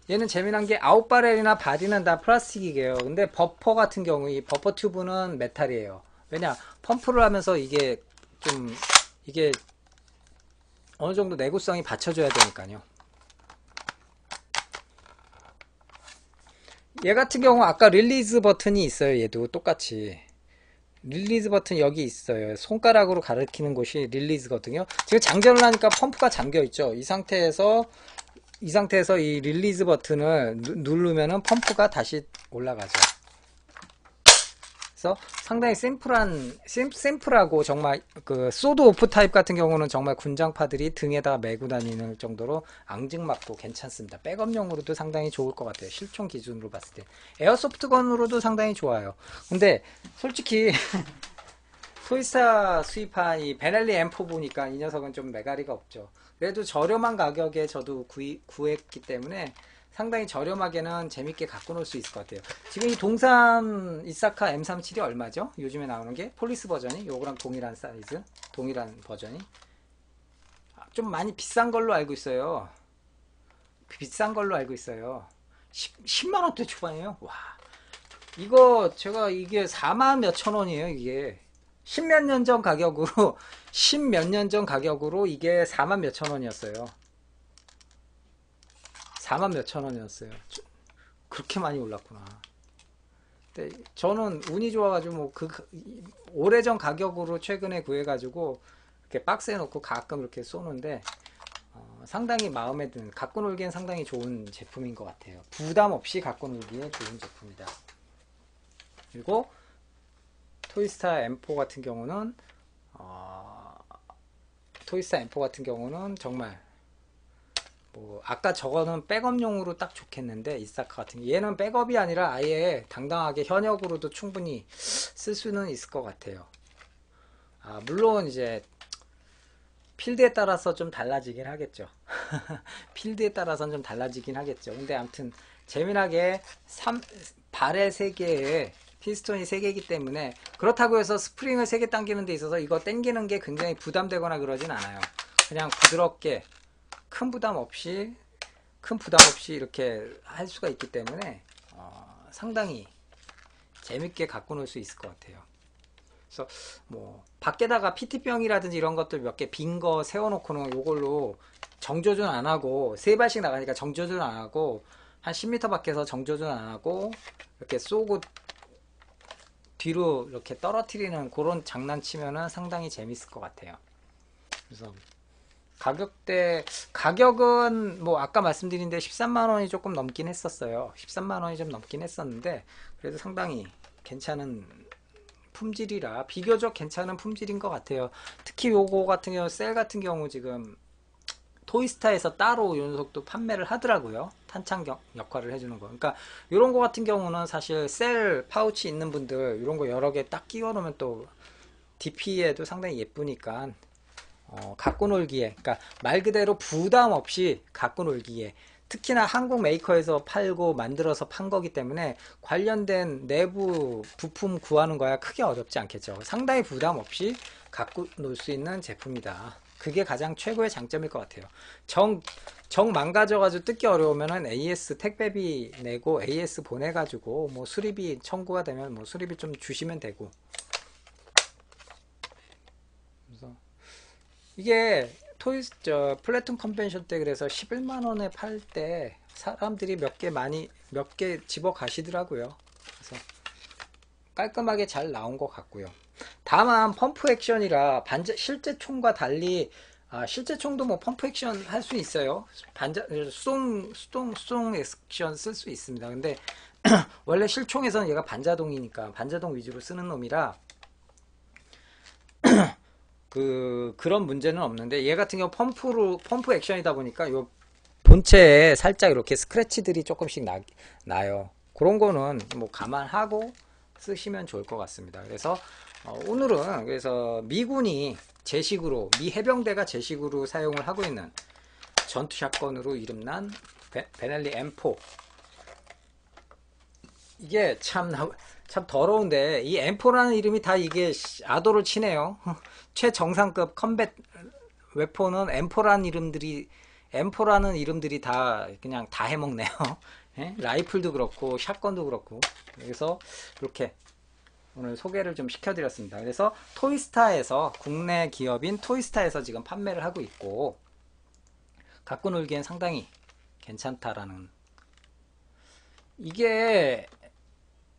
얘는 재미난 게 아웃바렐이나 바디는 다 플라스틱이에요. 근데 버퍼 같은 경우 이 버퍼 튜브는 메탈이에요. 왜냐 펌프를 하면서 이게 어느 정도 내구성이 받쳐줘야 되니까요. 얘 같은 경우 아까 릴리즈 버튼이 있어요. 얘도 똑같이 릴리즈 버튼 여기 있어요. 손가락으로 가리키는 곳이 릴리즈거든요. 지금 장전을 하니까 펌프가 잠겨 있죠. 이 상태에서 이 릴리즈 버튼을 누르면은 펌프가 다시 올라가죠. 그래서 상당히 심플하고 정말 그 소드 오프 타입 같은 경우는 정말 군장파들이 등에다 메고 다니는 정도로 앙증맞고 괜찮습니다. 백업용으로도 상당히 좋을 것 같아요. 실총 기준으로 봤을 때. 에어소프트건으로도 상당히 좋아요. 근데 솔직히 토이스타 수입한 이 베넬리 M4 보니까 이 녀석은 좀 매가리가 없죠. 그래도 저렴한 가격에 저도 구했기 때문에 상당히 저렴하게는 재밌게 갖고 놀 수 있을 것 같아요. 지금 이 동산 이사카 M37이 얼마죠? 요즘에 나오는 게 폴리스 버전이 요거랑 동일한 사이즈, 동일한 버전이 좀 많이 비싼 걸로 알고 있어요. 비싼 걸로 알고 있어요. 10만원대 초반이에요. 와, 이거 제가 이게 4만 몇천 원이에요. 이게 10몇 년 전 가격으로 이게 4만 몇천 원이었어요. 4만 몇천 원이었어요. 그렇게 많이 올랐구나. 근데 저는 운이 좋아가지고 뭐 오래전 가격으로 최근에 구해가지고 이렇게 박스에 넣고 가끔 이렇게 쏘는데 상당히 마음에 드는, 갖고 놀기엔 상당히 좋은 제품인 것 같아요. 부담 없이 갖고 놀기에 좋은 제품이다. 그리고 토이스타 M4 같은 경우는 정말 뭐 아까 저거는 백업용으로 딱 좋겠는데, 이사카 같은 게 얘는 백업이 아니라 아예 당당하게 현역으로도 충분히 쓸 수는 있을 것 같아요. 물론 이제 필드에 따라서 좀 달라지긴 하겠죠. 필드에 따라서는 좀 달라지긴 하겠죠. 근데 아무튼 재미나게 발에 3개에 피스톤이 3개이기 때문에, 그렇다고 해서 스프링을 3개 당기는 데 있어서 이거 당기는 게 굉장히 부담되거나 그러진 않아요. 그냥 부드럽게 큰 부담 없이 이렇게 할 수가 있기 때문에 상당히 재밌게 갖고 놀 수 있을 것 같아요. 그래서 뭐 밖에다가 PT병이라든지 이런 것들 몇 개 빈 거 세워놓고는 요걸로 정조준 안 하고, 3발씩 나가니까 정조준 안 하고 한 10m 밖에서 정조준 안 하고 이렇게 쏘고 뒤로 이렇게 떨어뜨리는 그런 장난치면은 상당히 재밌을 것 같아요. 그래서 가격은 뭐 아까 말씀드린 데 13만 원이 조금 넘긴 했었어요. 13만 원이 좀 넘긴 했었는데 그래도 상당히 괜찮은 품질이라, 비교적 괜찮은 품질인 것 같아요. 특히 요거 같은 경우, 셀 같은 경우 지금 토이스타에서 따로 요 녀석도 판매를 하더라고요. 탄창 역할을 해주는 거. 그러니까 이런 거 같은 경우는 사실 셀 파우치 있는 분들 이런 거 여러 개 딱 끼워 놓으면 또 DP에도 상당히 예쁘니까 갖고 놀기에, 그러니까 말 그대로 부담 없이 갖고 놀기에, 특히나 한국 메이커에서 팔고 만들어서 판 거기 때문에 관련된 내부 부품 구하는 거야 크게 어렵지 않겠죠. 상당히 부담 없이 갖고 놀 수 있는 제품이다. 그게 가장 최고의 장점일 것 같아요. 정 망가져가지고 뜯기 어려우면은 AS 택배비 내고 AS 보내가지고 뭐 수리비 청구가 되면 뭐 수리비 좀 주시면 되고. 그래서 이게 플래툰 컨벤션 때 그래서 11만 원에 팔 때 사람들이 몇 개 집어 가시더라고요. 그래서 깔끔하게 잘 나온 것 같고요. 다만 펌프 액션이라 실제 총과 달리, 실제 총도 뭐 펌프 액션 할 수 있어요. 수동 액션 쓸 수 있습니다. 근데 원래 실총에서는 얘가 반자동이니까 반자동 위주로 쓰는 놈이라 그런 문제는 없는데, 얘 같은 경우 펌프 액션이다 보니까 요 본체에 살짝 이렇게 스크래치들이 조금씩 나요. 그런 거는 뭐 감안하고 쓰시면 좋을 것 같습니다. 그래서 오늘은 미군이 제식으로, 미 해병대가 제식으로 사용을 하고 있는 전투 샷건으로 이름난 베넬리 M4. 이게 참 더러운데 이 M4라는 이름이 다 이게 아도를 치네요. 최정상급 컴뱃 웨폰은 M4라는 이름들이 다 그냥 다 해먹네요. 예? 라이플도 그렇고 샷건도 그렇고. 그래서 이렇게 오늘 소개를 좀 시켜드렸습니다. 그래서 토이스타에서, 국내 기업인 토이스타에서 지금 판매를 하고 있고 갖고 놀기엔 상당히 괜찮다라는, 이게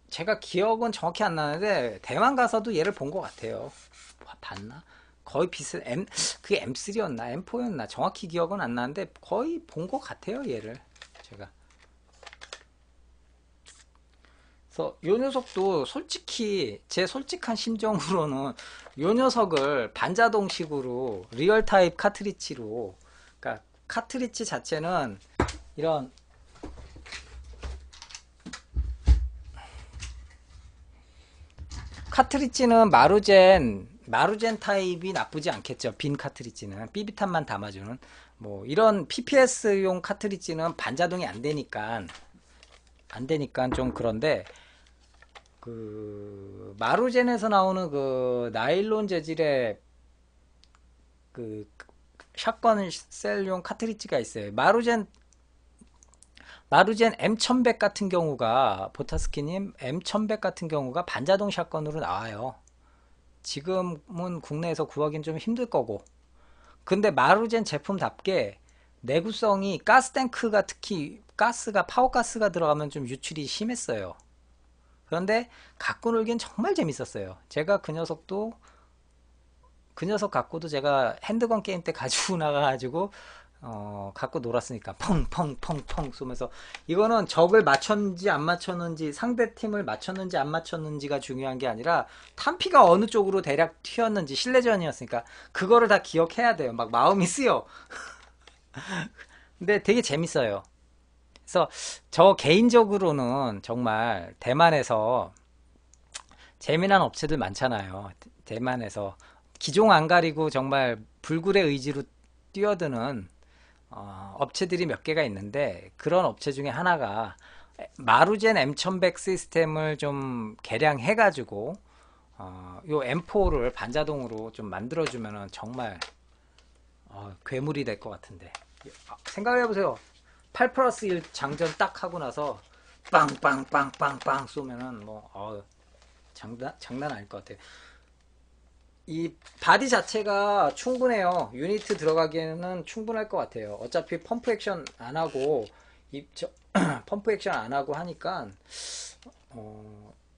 제가 기억은 정확히 안 나는데 대만 가서도 얘를 본 것 같아요. 봤나? 거의 그게 M3였나 M4였나 정확히 기억은 안 나는데 거의 본 것 같아요, 얘를 제가. 그래서 요 녀석도 솔직히 제 솔직한 심정으로는 요 녀석을 반자동식으로 리얼 타입 카트리지로, 그러니까 카트리지 자체는 이런 카트리지는 마루젠 타입이 나쁘지 않겠죠. 빈 카트리지는 삐비탄만 담아주는, 뭐 이런 PPS용 카트리지는 반자동이 안 되니까 좀 그런데, 그 마루젠에서 나오는 그 나일론 재질의 그 샷건 셀용 카트리지가 있어요. 마루젠 M1100 같은 경우가, 보타스키님 M1100 같은 경우가 반자동 샷건으로 나와요. 지금은 국내에서 구하기는 좀 힘들 거고, 근데 마루젠 제품답게 내구성이 가스탱크가 특히 가스가 파워가스가 들어가면 좀 유출이 심했어요. 그런데 갖고 놀기엔 정말 재밌었어요. 제가 그 녀석 갖고도 제가 핸드건 게임 때 가지고 나가가지고 갖고 놀았으니까 펑펑펑펑 쏘면서 이거는 적을 맞췄는지 안 맞췄는지 상대 팀을 맞췄는지 안 맞췄는지가 중요한 게 아니라 탄피가 어느 쪽으로 대략 튀었는지 실내전이었으니까 그거를 다 기억해야 돼요. 막 마음이 쓰여. 근데 되게 재밌어요. 그래서 저 개인적으로는 정말 대만에서 재미난 업체들 많잖아요. 대만에서 기종 안 가리고 정말 불굴의 의지로 뛰어드는 업체들이 몇 개가 있는데 그런 업체 중에 하나가 마루젠 M1100 시스템을 좀 개량해 가지고 요 M4를 반자동으로 좀 만들어주면은 정말 괴물이 될 것 같은데 생각해보세요. 8 플러스 1 장전 딱 하고 나서 빵빵빵빵빵 쏘면은 뭐 장난 아닐 것 같아요. 이 바디 자체가 충분해요. 유니트 들어가기에는 충분할 것 같아요. 어차피 펌프 액션 안 하고 펌프 액션 안 하고 하니까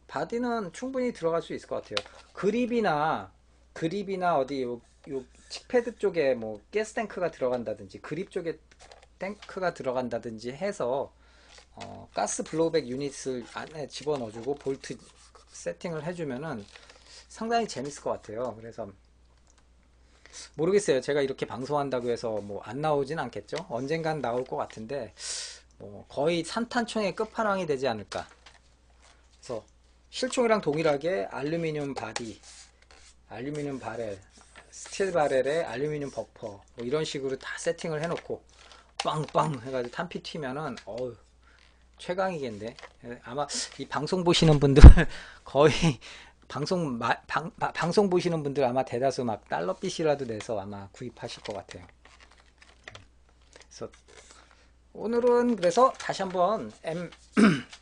바디는 충분히 들어갈 수 있을 것 같아요. 그립이나 어디 요 칙패드 쪽에 뭐 가스 탱크가 들어간다든지 그립 쪽에 탱크가 들어간다든지 해서 가스 블로우백 유닛을 안에 집어넣어주고 볼트 세팅을 해주면은 상당히 재밌을 것 같아요. 그래서 모르겠어요. 제가 이렇게 방송한다고 해서 뭐 안 나오진 않겠죠. 언젠간 나올 것 같은데 뭐 거의 산탄총의 끝판왕이 되지 않을까. 그래서 실총이랑 동일하게 알루미늄 바디, 알루미늄 바렐, 스틸 바렐에 알루미늄 버퍼 뭐 이런 식으로 다 세팅을 해놓고 빵빵 해가지고 탄피 튀면은 최강이겠네. 아마 이 방송 보시는 분들 거의 방송 보시는 분들 아마 대다수 막 달러빚이라도 내서 아마 구입하실 것 같아요. 그래서 오늘은 그래서 다시 한번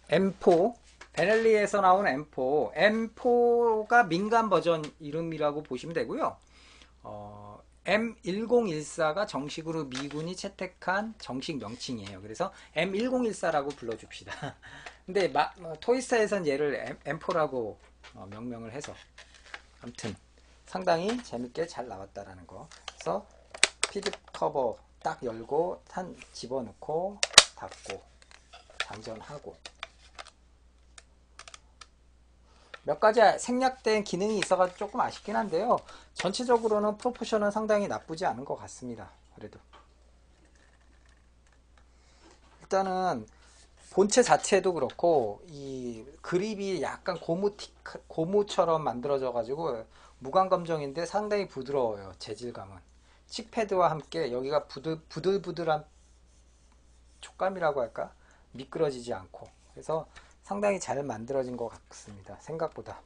M4 베넬리에서 나온 M4가 민간 버전 이름이라고 보시면 되고요. M1014가 정식으로 미군이 채택한 정식 명칭이에요. 그래서 M1014라고 불러줍시다. 근데 토이스타에선 얘를 M4라고 명명을 해서 아무튼 상당히 재밌게 잘 나왔다라는 거. 그래서 피드 커버 딱 열고 탄 집어넣고 닫고 장전하고 몇 가지 생략된 기능이 있어서 조금 아쉽긴 한데요. 전체적으로는 프로포션은 상당히 나쁘지 않은 것 같습니다. 그래도 일단은 본체 자체도 그렇고 이 그립이 약간 고무처럼 만들어져 가지고 무광검정인데 상당히 부드러워요. 재질감은 칙패드와 함께 여기가 부들부들한 촉감이라고 할까, 미끄러지지 않고, 그래서 상당히 잘 만들어진 것 같습니다. 생각보다.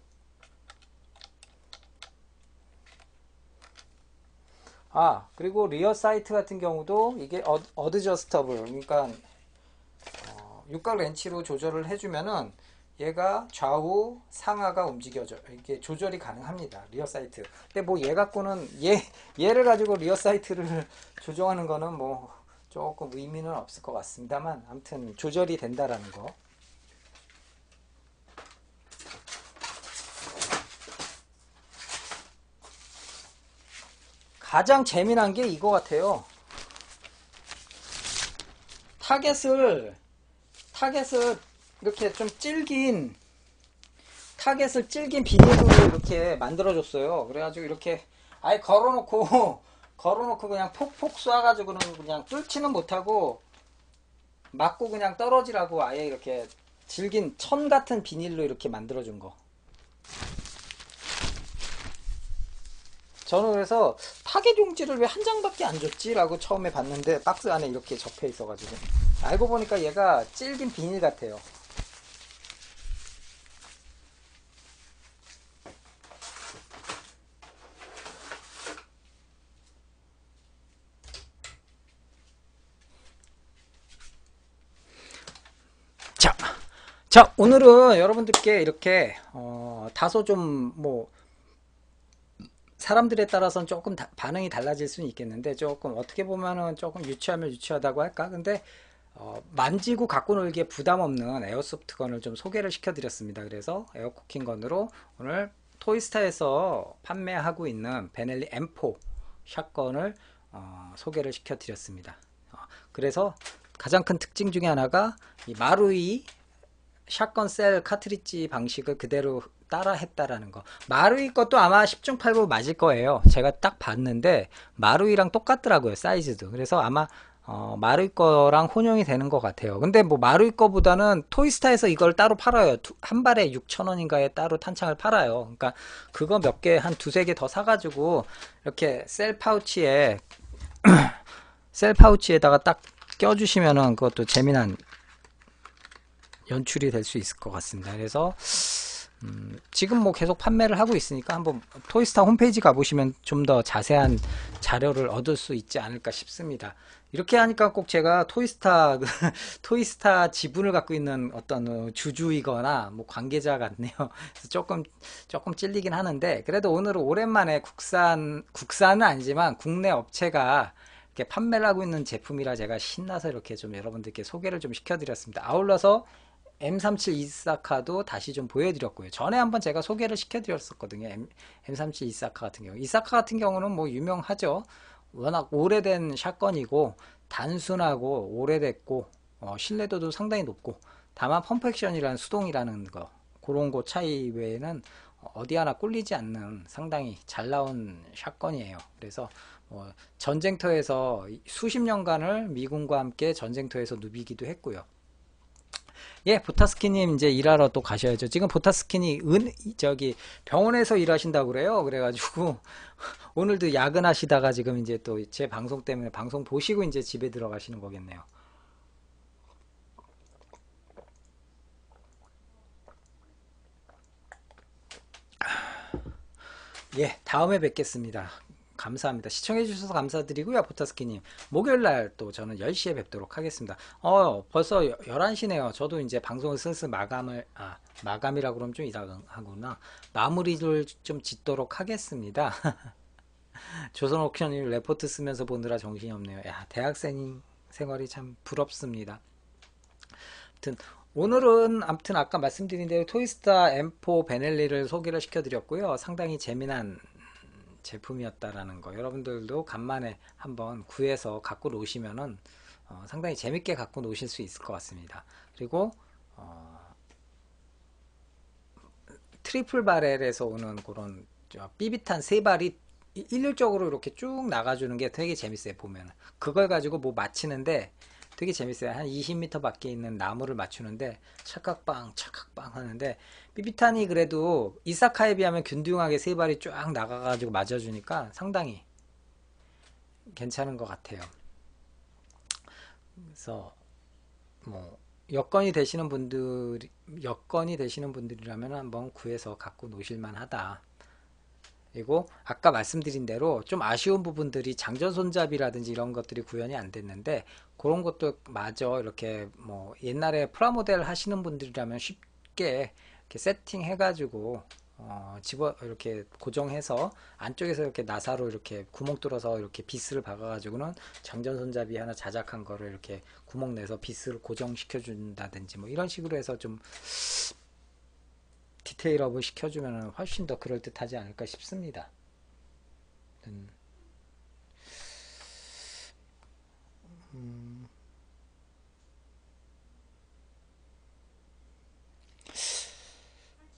그리고 리어 사이트 같은 경우도 이게 어드저스터블, 그러니까 육각 렌치로 조절을 해주면은 얘가 좌우 상하가 움직여져 이게 조절이 가능합니다. 리어 사이트. 근데 뭐 얘 갖고는 얘를 가지고 리어 사이트를 조정하는 거는 뭐 조금 의미는 없을 것 같습니다만 아무튼 조절이 된다라는 거. 가장 재미난 게 이거 같아요. 타겟을 이렇게 좀 타겟을 질긴 비닐로 이렇게 만들어줬어요. 그래가지고 이렇게 아예 걸어놓고 그냥 폭폭 쏴가지고는 그냥 뚫지는 못하고 맞고 그냥 떨어지라고 아예 이렇게 질긴 천 같은 비닐로 이렇게 만들어준 거. 저는 그래서 타겟 용지를 왜 한 장밖에 안 줬지? 라고 처음에 봤는데 박스 안에 이렇게 접혀 있어가지고 알고 보니까 얘가 질긴 비닐 같아요. 자, 오늘은 여러분들께 이렇게 다소 좀 뭐 사람들에 따라서는 조금 반응이 달라질 수는 있겠는데 조금 어떻게 보면은 조금 유치하면 유치하다고 할까? 근데 만지고 갖고 놀기에 부담 없는 에어소프트건을 좀 소개를 시켜드렸습니다. 그래서 에어쿠킹건으로 오늘 토이스타에서 판매하고 있는 베넬리 M4 샷건을 소개를 시켜드렸습니다. 그래서 가장 큰 특징 중에 하나가 이 마루이 샷건 셀 카트리지 방식을 그대로 따라 했다라는 거. 마루이 것도 아마 10중 8구 맞을 거예요. 제가 딱 봤는데 마루이랑 똑같더라고요, 사이즈도. 그래서 아마 마루이 거랑 혼용이 되는 것 같아요. 근데 뭐 마루이 거보다는 토이스타에서 이걸 따로 팔아요. 한 발에 6,000원인가에 따로 탄창을 팔아요. 그러니까 그거 몇 개, 한 두세 개 더 사가지고 이렇게 셀 파우치에다가 딱 껴주시면은 그것도 재미난 연출이 될 수 있을 것 같습니다. 그래서 지금 뭐 계속 판매를 하고 있으니까 한번 토이스타 홈페이지 가보시면 좀 더 자세한 자료를 얻을 수 있지 않을까 싶습니다. 이렇게 하니까 꼭 제가 토이스타 토이스타 지분을 갖고 있는 어떤 주주이거나 뭐 관계자 같네요. 그래서 조금 찔리긴 하는데 그래도 오늘은 오랜만에 국산은 아니지만 국내 업체가 이렇게 판매를 하고 있는 제품이라 제가 신나서 이렇게 좀 여러분들께 소개를 좀 시켜드렸습니다. 아울러서 M37 이사카도 다시 좀 보여드렸고요. 전에 한번 제가 소개를 시켜드렸었거든요. M37 이사카 같은 경우. 이사카 같은 경우는 뭐 유명하죠. 워낙 오래된 샷건이고 단순하고 오래됐고 신뢰도도 상당히 높고 다만 펌프 액션이라는 수동이라는 거 그런 거 차이 외에는 어디 하나 꿀리지 않는 상당히 잘 나온 샷건이에요. 그래서 전쟁터에서 수십 년간을 미군과 함께 전쟁터에서 누비기도 했고요. 예, 보타스키님 이제 일하러 또 가셔야죠. 지금 보타스키니 저기 병원에서 일하신다고 그래요. 그래가지고 오늘도 야근하시다가 지금 이제 또 제 방송 때문에 방송 보시고 이제 집에 들어가시는 거겠네요. 예, 다음에 뵙겠습니다. 감사합니다. 시청해주셔서 감사드리고요. 보타스키님. 목요일날 또 저는 10시에 뵙도록 하겠습니다. 벌써 11시네요. 저도 이제 방송을 슬슬 마감이라고 그러면 좀 이상하구나. 마무리를 좀 짓도록 하겠습니다. 조선옥션님 레포트 쓰면서 보느라 정신이 없네요. 야, 대학생 생활이 참 부럽습니다. 아무튼 오늘은 아무튼 아까 말씀드린 대로 토이스타 M4 베넬리를 소개를 시켜드렸고요. 상당히 재미난 제품이었다라는 거 여러분들도 간만에 한번 구해서 갖고 노시면은 상당히 재밌게 갖고 노실 수 있을 것 같습니다. 그리고 트리플 바렐에서 오는 그런 삐빗한 세 발이 일률적으로 이렇게 쭉 나가주는 게 되게 재밌어요. 보면 그걸 가지고 뭐 맞히는데 되게 재밌어요. 한 20m 밖에 있는 나무를 맞추는데 착각빵 착각빵 하는데 삐비탄이 그래도 이사카에 비하면 균등하게 세 발이 쫙 나가가지고 맞아주니까 상당히 괜찮은 것 같아요. 그래서 뭐 여건이 되시는 분들이라면 한번 구해서 갖고 노실만 하다. 그리고 아까 말씀드린 대로 좀 아쉬운 부분들이 장전 손잡이라든지 이런 것들이 구현이 안 됐는데 그런 것도 마저 이렇게 뭐 옛날에 프라모델 하시는 분들이라면 쉽게 이렇게 세팅해 가지고 집어 이렇게 고정해서 안쪽에서 이렇게 나사로 이렇게 구멍 뚫어서 이렇게 비스를 박아 가지고는 장전 손잡이 하나 자작한 거를 이렇게 구멍 내서 비스를 고정시켜 준다든지 뭐 이런 식으로 해서 좀 디테일업을 시켜주면 훨씬 더 그럴듯하지 않을까 싶습니다.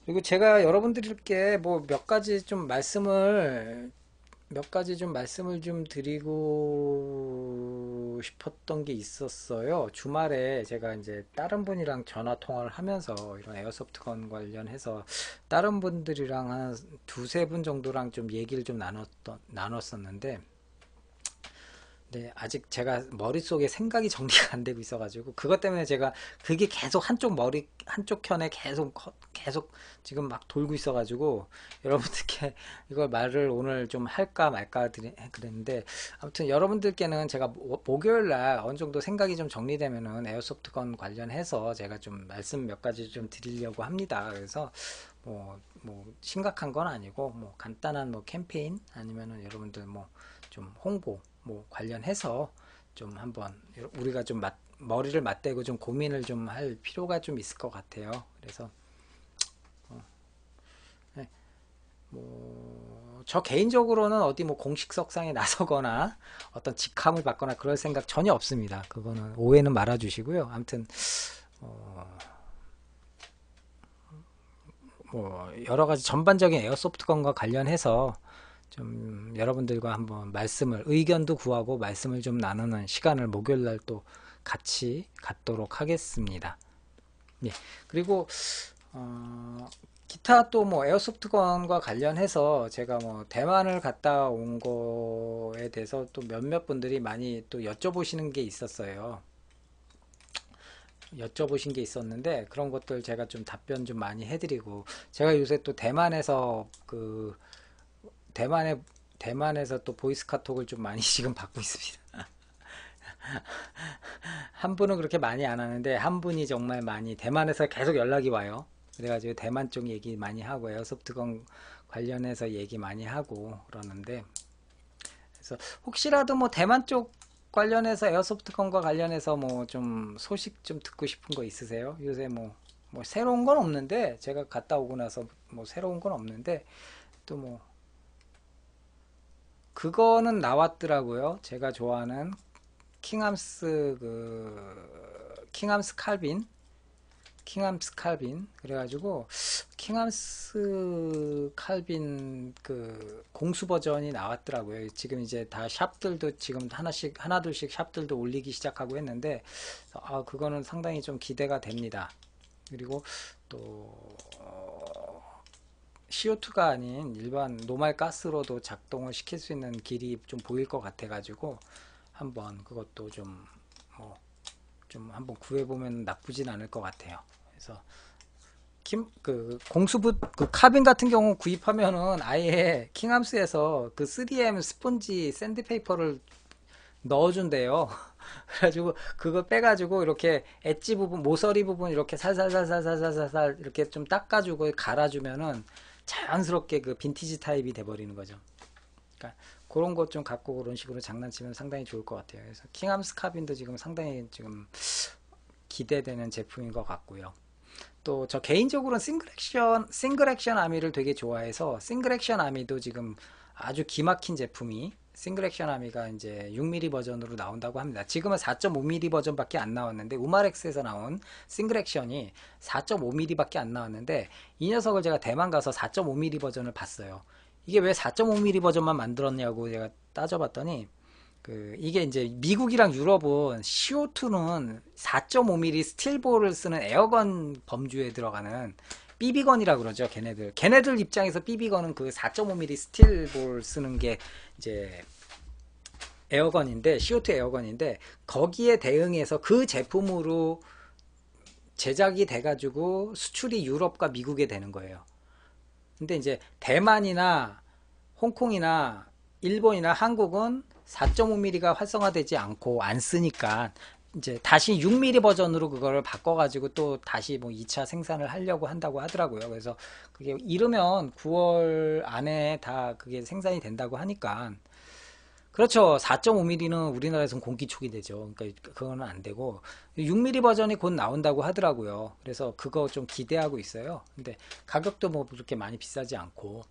그리고 제가 여러분들께 뭐 몇 가지 좀 말씀을 좀 드리고 싶었던 게 있었어요. 주말에 제가 이제 다른 분이랑 전화 통화를 하면서 이런 에어소프트건 관련해서 다른 분들이랑 한 두세 분 정도랑 좀 얘기를 좀 나눴었는데 네, 아직 제가 머릿속에 생각이 정리가 안 되고 있어가지고, 그것 때문에 제가 그게 계속 한쪽 편에 계속 지금 막 돌고 있어가지고, 여러분들께 이걸 말을 오늘 좀 할까 말까 그랬는데, 아무튼 여러분들께는 제가 목요일 날 어느 정도 생각이 좀 정리되면은 에어소프트건 관련해서 제가 좀 말씀 몇 가지 좀 드리려고 합니다. 그래서 뭐 심각한 건 아니고, 뭐 간단한 뭐 캠페인 아니면은 여러분들 뭐 좀 홍보 뭐 관련해서 좀 한번 우리가 좀 머리를 맞대고 좀 고민을 좀 할 필요가 좀 있을 것 같아요. 그래서 네, 저 개인적으로는 어디 뭐 공식석상에 나서거나 어떤 직함을 받거나 그럴 생각 전혀 없습니다. 그거는 오해는 말아주시고요. 아무튼 뭐 여러 가지 전반적인 에어소프트건과 관련해서 좀 여러분들과 한번 의견도 구하고 말씀을 좀 나누는 시간을 목요일 날 또 같이 갖도록 하겠습니다. 예. 그리고 기타 또 뭐 에어소프트건과 관련해서 제가 뭐 대만을 갔다 온 거에 대해서 또 몇몇 분들이 많이 또 여쭤보시는 게 있었어요. 여쭤보신 게 있었는데 그런 것들 제가 좀 답변 좀 많이 해드리고 제가 요새 또 대만에서 대만에 대만에서 또 보이스 카톡을 좀 많이 지금 받고 있습니다. 한 분은 그렇게 많이 안 하는데 한 분이 정말 많이 대만에서 계속 연락이 와요. 그래가지고 대만 쪽 얘기 많이 하고 에어소프트건 관련해서 얘기 많이 하고 그러는데 그래서 혹시라도 뭐 대만 쪽 관련해서 에어소프트건과 관련해서 뭐 좀 소식 좀 듣고 싶은 거 있으세요? 요새 뭐 새로운 건 없는데 제가 갔다 오고 나서 뭐 새로운 건 없는데 또뭐 그거는 나왔더라고요. 제가 좋아하는 킹함스 칼빈 그래가지고 킹함스 칼빈 그 공수 버전이 나왔더라고요. 지금 이제 다 샵들도 지금 하나둘씩 샵들도 올리기 시작하고 했는데 그거는 상당히 좀 기대가 됩니다. 그리고 또 CO2가 아닌 일반 노말 가스로도 작동을 시킬 수 있는 길이 좀 보일 것 같아 가지고 한번 그것도 좀 한번 구해보면 나쁘진 않을 것 같아요. 그래서 그 공수부 그 카빈 같은 경우 구입하면은 아예 킹함스에서 그 3M 스펀지 샌드페이퍼를 넣어준대요. 그래가지고 그거 빼가지고 이렇게 엣지 부분, 모서리 부분 이렇게 살살살살살살살 이렇게 좀 닦아주고 갈아주면은 자연스럽게 그 빈티지 타입이 돼버리는 거죠. 그러니까 그런 것 좀 갖고 그런 식으로 장난치면 상당히 좋을 것 같아요. 그래서 킹함스 카빈도 지금 상당히 지금 기대되는 제품인 것 같고요. 또 저 개인적으로는 싱글 액션 아미를 되게 좋아해서 싱글 액션 아미도 지금 아주 기막힌 제품이 싱글 액션 아미가 이제 6mm 버전으로 나온다고 합니다. 지금은 4.5mm 버전밖에 안 나왔는데 우마렉스에서 나온 싱글 액션이 4.5mm 밖에 안 나왔는데 이 녀석을 제가 대만 가서 4.5mm 버전을 봤어요. 이게 왜 4.5mm 버전만 만들었냐고 제가 따져봤더니 이게 이제 미국이랑 유럽은 CO2는 4.5mm 스틸볼을 쓰는 에어건 범주에 들어가는 BB건이라 그러죠. 걔네들 입장에서 BB건은 그 4.5mm 스틸볼 쓰는 게 이제 에어건인데 CO2 에어건인데 거기에 대응해서 그 제품으로 제작이 돼가지고 수출이 유럽과 미국에 되는 거예요. 근데 이제 대만이나 홍콩이나 일본이나 한국은 4.5mm가 활성화되지 않고 안 쓰니까 이제 다시 6mm 버전으로 그거를 바꿔가지고 또 다시 뭐 2차 생산을 하려고 한다고 하더라고요. 그래서 그게 이르면 9월 안에 다 그게 생산이 된다고 하니까 그렇죠. 4.5mm는 우리나라에서는 공기촉이 되죠. 그러니까 그거는 안 되고 6mm 버전이 곧 나온다고 하더라고요. 그래서 그거 좀 기대하고 있어요. 근데 가격도 뭐 그렇게 많이 비싸지 않고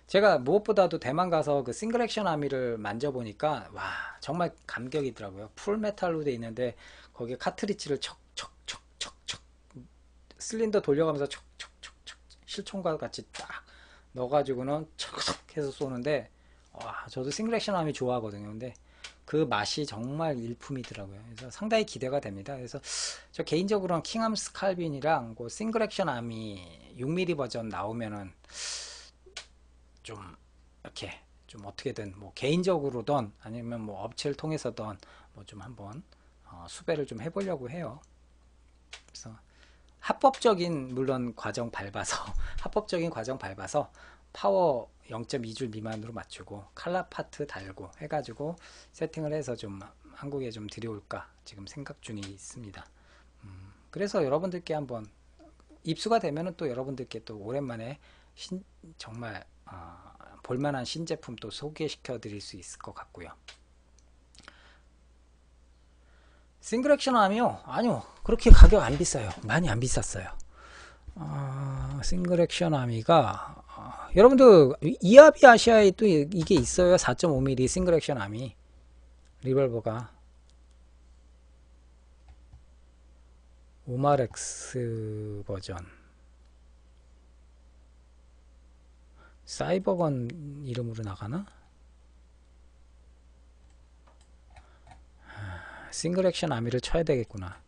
제가 무엇보다도 대만 가서 그 싱글 액션 아미를 만져보니까 와 정말 감격이더라고요. 풀 메탈로 돼 있는데 거기에 카트리지를 척척척척척 실린더 돌려가면서 척척척척 실총과 같이 딱 넣어가지고는 척척 해서 쏘는데 와 저도 싱글 액션 아미 좋아하거든요. 근데 그 맛이 정말 일품이더라고요. 그래서 상당히 기대가 됩니다. 그래서 저 개인적으로는 킹함스 칼빈이랑 그 싱글 액션 아미 6mm 버전 나오면은 좀 이렇게 좀 어떻게든 뭐 개인적으로든 아니면 뭐 업체를 통해서든 뭐 좀 한번 수배를 좀 해보려고 해요. 그래서 합법적인 물론 과정 밟아서 합법적인 과정 밟아서 파워 0.2줄 미만으로 맞추고 칼라 파트 달고 해가지고 세팅을 해서 좀 한국에 좀 들여올까 지금 생각 중에 있습니다. 그래서 여러분들께 한번 입수가 되면은 또 여러분들께 또 오랜만에 정말 볼만한 신제품 또 소개시켜 드릴 수 있을 것 같고요. 싱글 액션 아미요? 아니요. 그렇게 가격 안 비싸요. 많이 안 비쌌어요. 싱글 액션 아미가 여러분들 이하비 아시아에 또 이게 있어요. 4.5mm 싱글 액션 아미 리볼버가 오마렉스 버전 사이버건 이름으로 나가나? 싱글 액션 아미를 쳐야 되겠구나.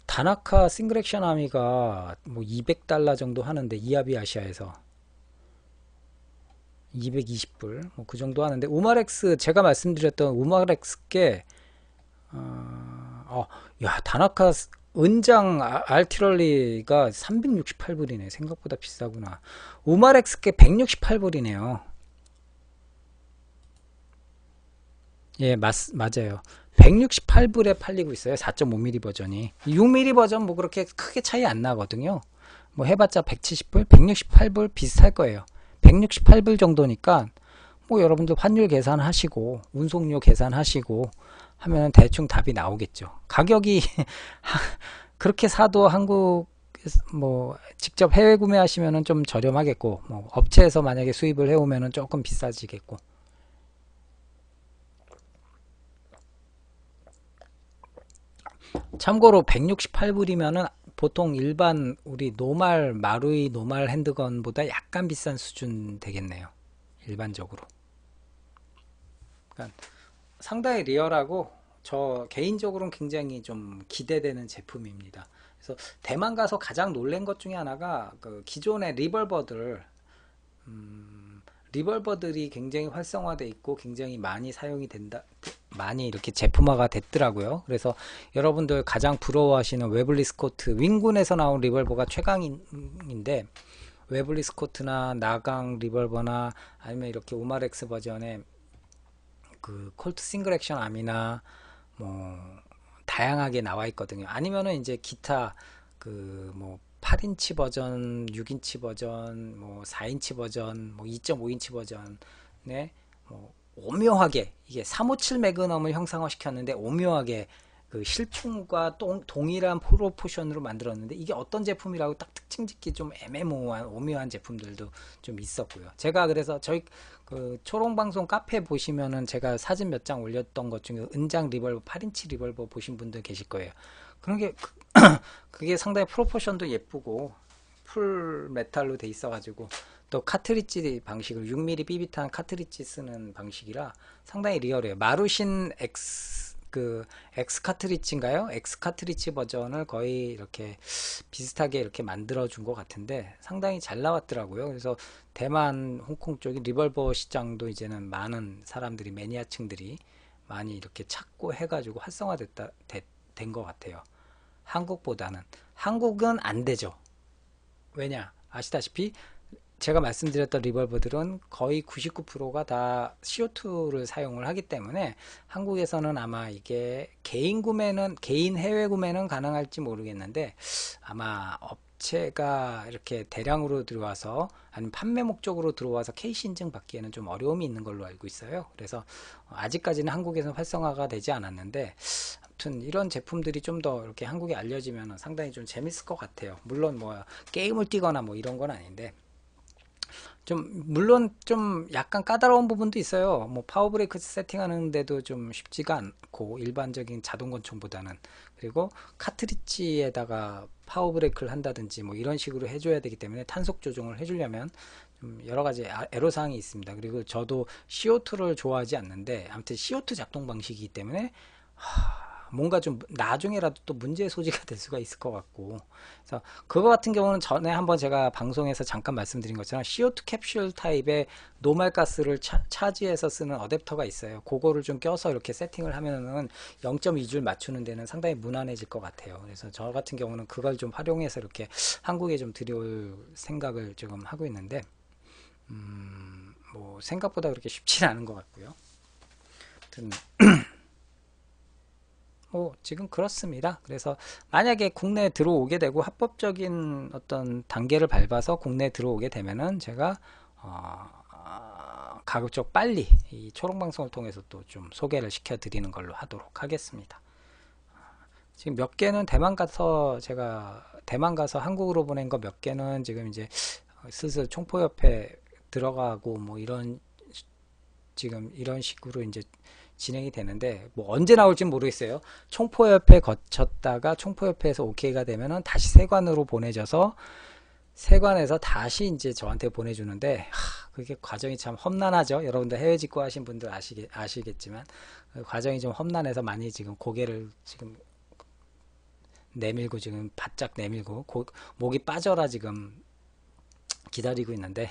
다나카 싱글 액션 아미가 뭐 $200 정도 하는데 이하비 아시아에서 220불 뭐 그 정도 하는데 우마렉스 제가 말씀드렸던 우마렉스께 야 다나카 은장 알티럴리가 368불이네. 생각보다 비싸구나. 우마렉스께 168불이네요. 예, 맞아요. 168불에 팔리고 있어요. 4.5mm 버전이. 6mm 버전 뭐 그렇게 크게 차이 안 나거든요. 뭐 해봤자 170불, 168불 비슷할 거예요. 168불 정도니까 뭐 여러분들 환율 계산하시고 운송료 계산하시고 하면 대충 답이 나오겠죠. 가격이 그렇게 사도 한국 뭐 직접 해외 구매하시면은 좀 저렴하겠고 뭐 업체에서 만약에 수입을 해오면은 조금 비싸지겠고. 참고로 168불이면은 보통 일반 우리 노말 마루이 노말 핸드건보다 약간 비싼 수준 되겠네요. 일반적으로. 그러니까 상당히 리얼하고 저 개인적으로는 굉장히 좀 기대되는 제품입니다. 그래서 대만 가서 가장 놀란 것 중에 하나가 그 기존의 리벌버들이 굉장히 활성화돼 있고 굉장히 많이 사용이 된다. 많이 이렇게 제품화가 됐더라고요. 그래서 여러분들 가장 부러워하시는 웨블리 스코트 윙군에서 나온 리벌버가 최강인데 웨블리 스코트나 나강 리벌버나 아니면 이렇게 오마렉스 버전의 그 콜트 싱글 액션 암이나 뭐 다양하게 나와 있거든요. 아니면은 이제 기타 그 뭐 8인치 버전, 6인치 버전, 뭐 4인치 버전, 뭐 2.5인치 버전에 뭐 오묘하게 이게 357 매그넘을 형상화 시켰는데 오묘하게 그 실총과 동일한 프로포션으로 만들었는데 이게 어떤 제품이라고 딱 특징 짓기 좀 애매모호한 오묘한 제품들도 좀 있었고요. 제가 그래서 저희 그 초롱방송 카페 보시면은 제가 사진 몇 장 올렸던 것 중에 은장 리벌버 8인치 리벌버 보신 분들 계실 거예요. 그런 게 그게 상당히 프로포션도 예쁘고 풀 메탈로 돼 있어가지고 또 카트리지 방식을 6mm 삐빗한 카트리지 쓰는 방식이라 상당히 리얼해요. 마루신 X 카트리지인가요? X 카트리지 버전을 거의 이렇게 비슷하게 이렇게 만들어 준 것 같은데 상당히 잘 나왔더라고요. 그래서 대만, 홍콩 쪽이 리벌버 시장도 이제는 많은 사람들이 매니아층들이 많이 이렇게 찾고 해가지고 활성화됐다 된 것 같아요. 한국보다는 한국은 안 되죠. 왜냐 아시다시피 제가 말씀드렸던 리벌버들은 거의 99%가 다 CO2를 사용을 하기 때문에 한국에서는 아마 이게 개인 해외 구매는 가능할지 모르겠는데 아마 업체가 이렇게 대량으로 들어와서 아니면 판매 목적으로 들어와서 KC 인증 받기에는 좀 어려움이 있는 걸로 알고 있어요. 그래서 아직까지는 한국에서 활성화가 되지 않았는데 아무튼 이런 제품들이 좀 더 이렇게 한국에 알려지면 상당히 좀 재밌을 것 같아요. 물론 뭐 게임을 뛰거나 뭐 이런 건 아닌데 좀 물론 좀 약간 까다로운 부분도 있어요. 뭐 파워브레이크 세팅하는데도 좀 쉽지가 않고 일반적인 자동 권총보다는 그리고 카트리지에다가 파워브레이크를 한다든지 뭐 이런 식으로 해줘야 되기 때문에 탄속 조정을 해주려면 좀 여러 가지 애로사항이 있습니다. 그리고 저도 CO2를 좋아하지 않는데 아무튼 CO2 작동 방식이기 때문에 뭔가 좀 나중에라도 또 문제의 소지가 될 수가 있을 것 같고, 그래서 그거 같은 경우는 전에 한번 제가 방송에서 잠깐 말씀드린 것처럼 CO2 캡슐 타입의 노말 가스를 차지해서 쓰는 어댑터가 있어요. 그거를 좀 껴서 이렇게 세팅을 하면은 0.2줄 맞추는 데는 상당히 무난해질 것 같아요. 그래서 저 같은 경우는 그걸 좀 활용해서 이렇게 한국에 좀 들여올 생각을 지금 하고 있는데, 뭐 생각보다 그렇게 쉽지는 않은 것 같고요. 아무튼 뭐 지금 그렇습니다. 그래서 만약에 국내에 들어오게 되고 합법적인 어떤 단계를 밟아서 국내에 들어오게 되면은 제가 가급적 빨리 이 초롱방송을 통해서 또 좀 소개를 시켜드리는 걸로 하도록 하겠습니다. 지금 몇 개는 대만 가서 한국으로 보낸 거 몇 개는 지금 이제 슬슬 총포협회 들어가고 뭐 지금 이런 식으로 이제 진행이 되는데, 뭐 언제 나올지 모르겠어요. 총포협회 거쳤다가 총포협회에서 오케이가 되면은 다시 세관으로 보내져서 세관에서 다시 이제 저한테 보내주는데, 그게 과정이 참 험난하죠. 여러분들 해외 직구 하신 분들 아시겠지만 그 과정이 좀 험난해서 많이 지금 고개를 지금 내밀고 지금 바짝 내밀고 목이 빠져라 지금 기다리고 있는데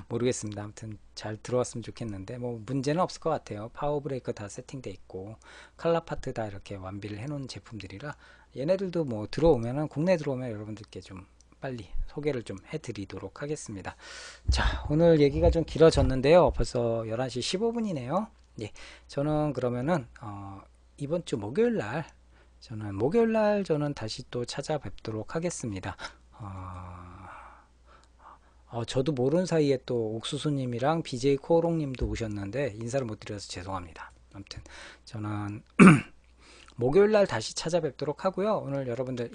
모르겠습니다. 아무튼 잘 들어왔으면 좋겠는데 뭐 문제는 없을 것 같아요. 파워 브레이크 다 세팅돼 있고 칼라 파트 다 이렇게 완비를 해놓은 제품들이라, 얘네들도 뭐 들어오면은 국내 들어오면 여러분들께 좀 빨리 소개를 좀 해드리도록 하겠습니다. 자, 오늘 얘기가 좀 길어졌는데요. 벌써 11시 15분이네요. 예, 저는 그러면은 이번 주 목요일날 저는 다시 또 찾아뵙도록 하겠습니다. 저도 모르는 사이에 또 옥수수님이랑 BJ 코오롱님도 오셨는데 인사를 못 드려서 죄송합니다. 아무튼 저는 목요일날 다시 찾아뵙도록 하고요. 오늘 여러분들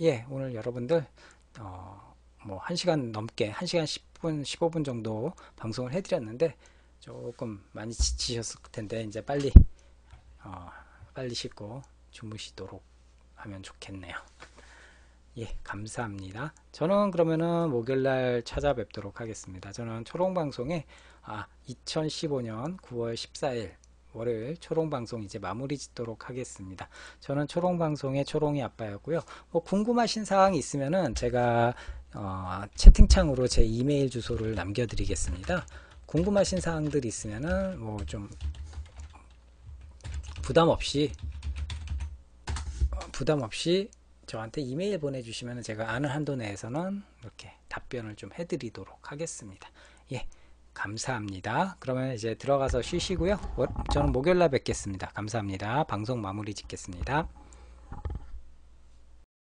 뭐 1시간 넘게 1시간 10분 15분 정도 방송을 해드렸는데 조금 많이 지치셨을 텐데 이제 빨리 씻고 주무시도록 하면 좋겠네요. 예, 감사합니다. 저는 그러면은 목요일날 찾아뵙도록 하겠습니다. 저는 초롱방송에 2015년 9월 14일 월요일 초롱방송 이제 마무리 짓도록 하겠습니다. 저는 초롱방송의 초롱이 아빠였고요. 뭐 궁금하신 사항이 있으면은 제가 채팅창으로 제 이메일 주소를 남겨드리겠습니다. 궁금하신 사항들이 있으면은 뭐 좀 부담 없이 저한테 이메일 보내주시면 제가 아는 한도 내에서는 이렇게 답변을 좀 해드리도록 하겠습니다. 예, 감사합니다. 그러면 이제 들어가서 쉬시고요. 저는 목요일날 뵙겠습니다. 감사합니다. 방송 마무리 짓겠습니다.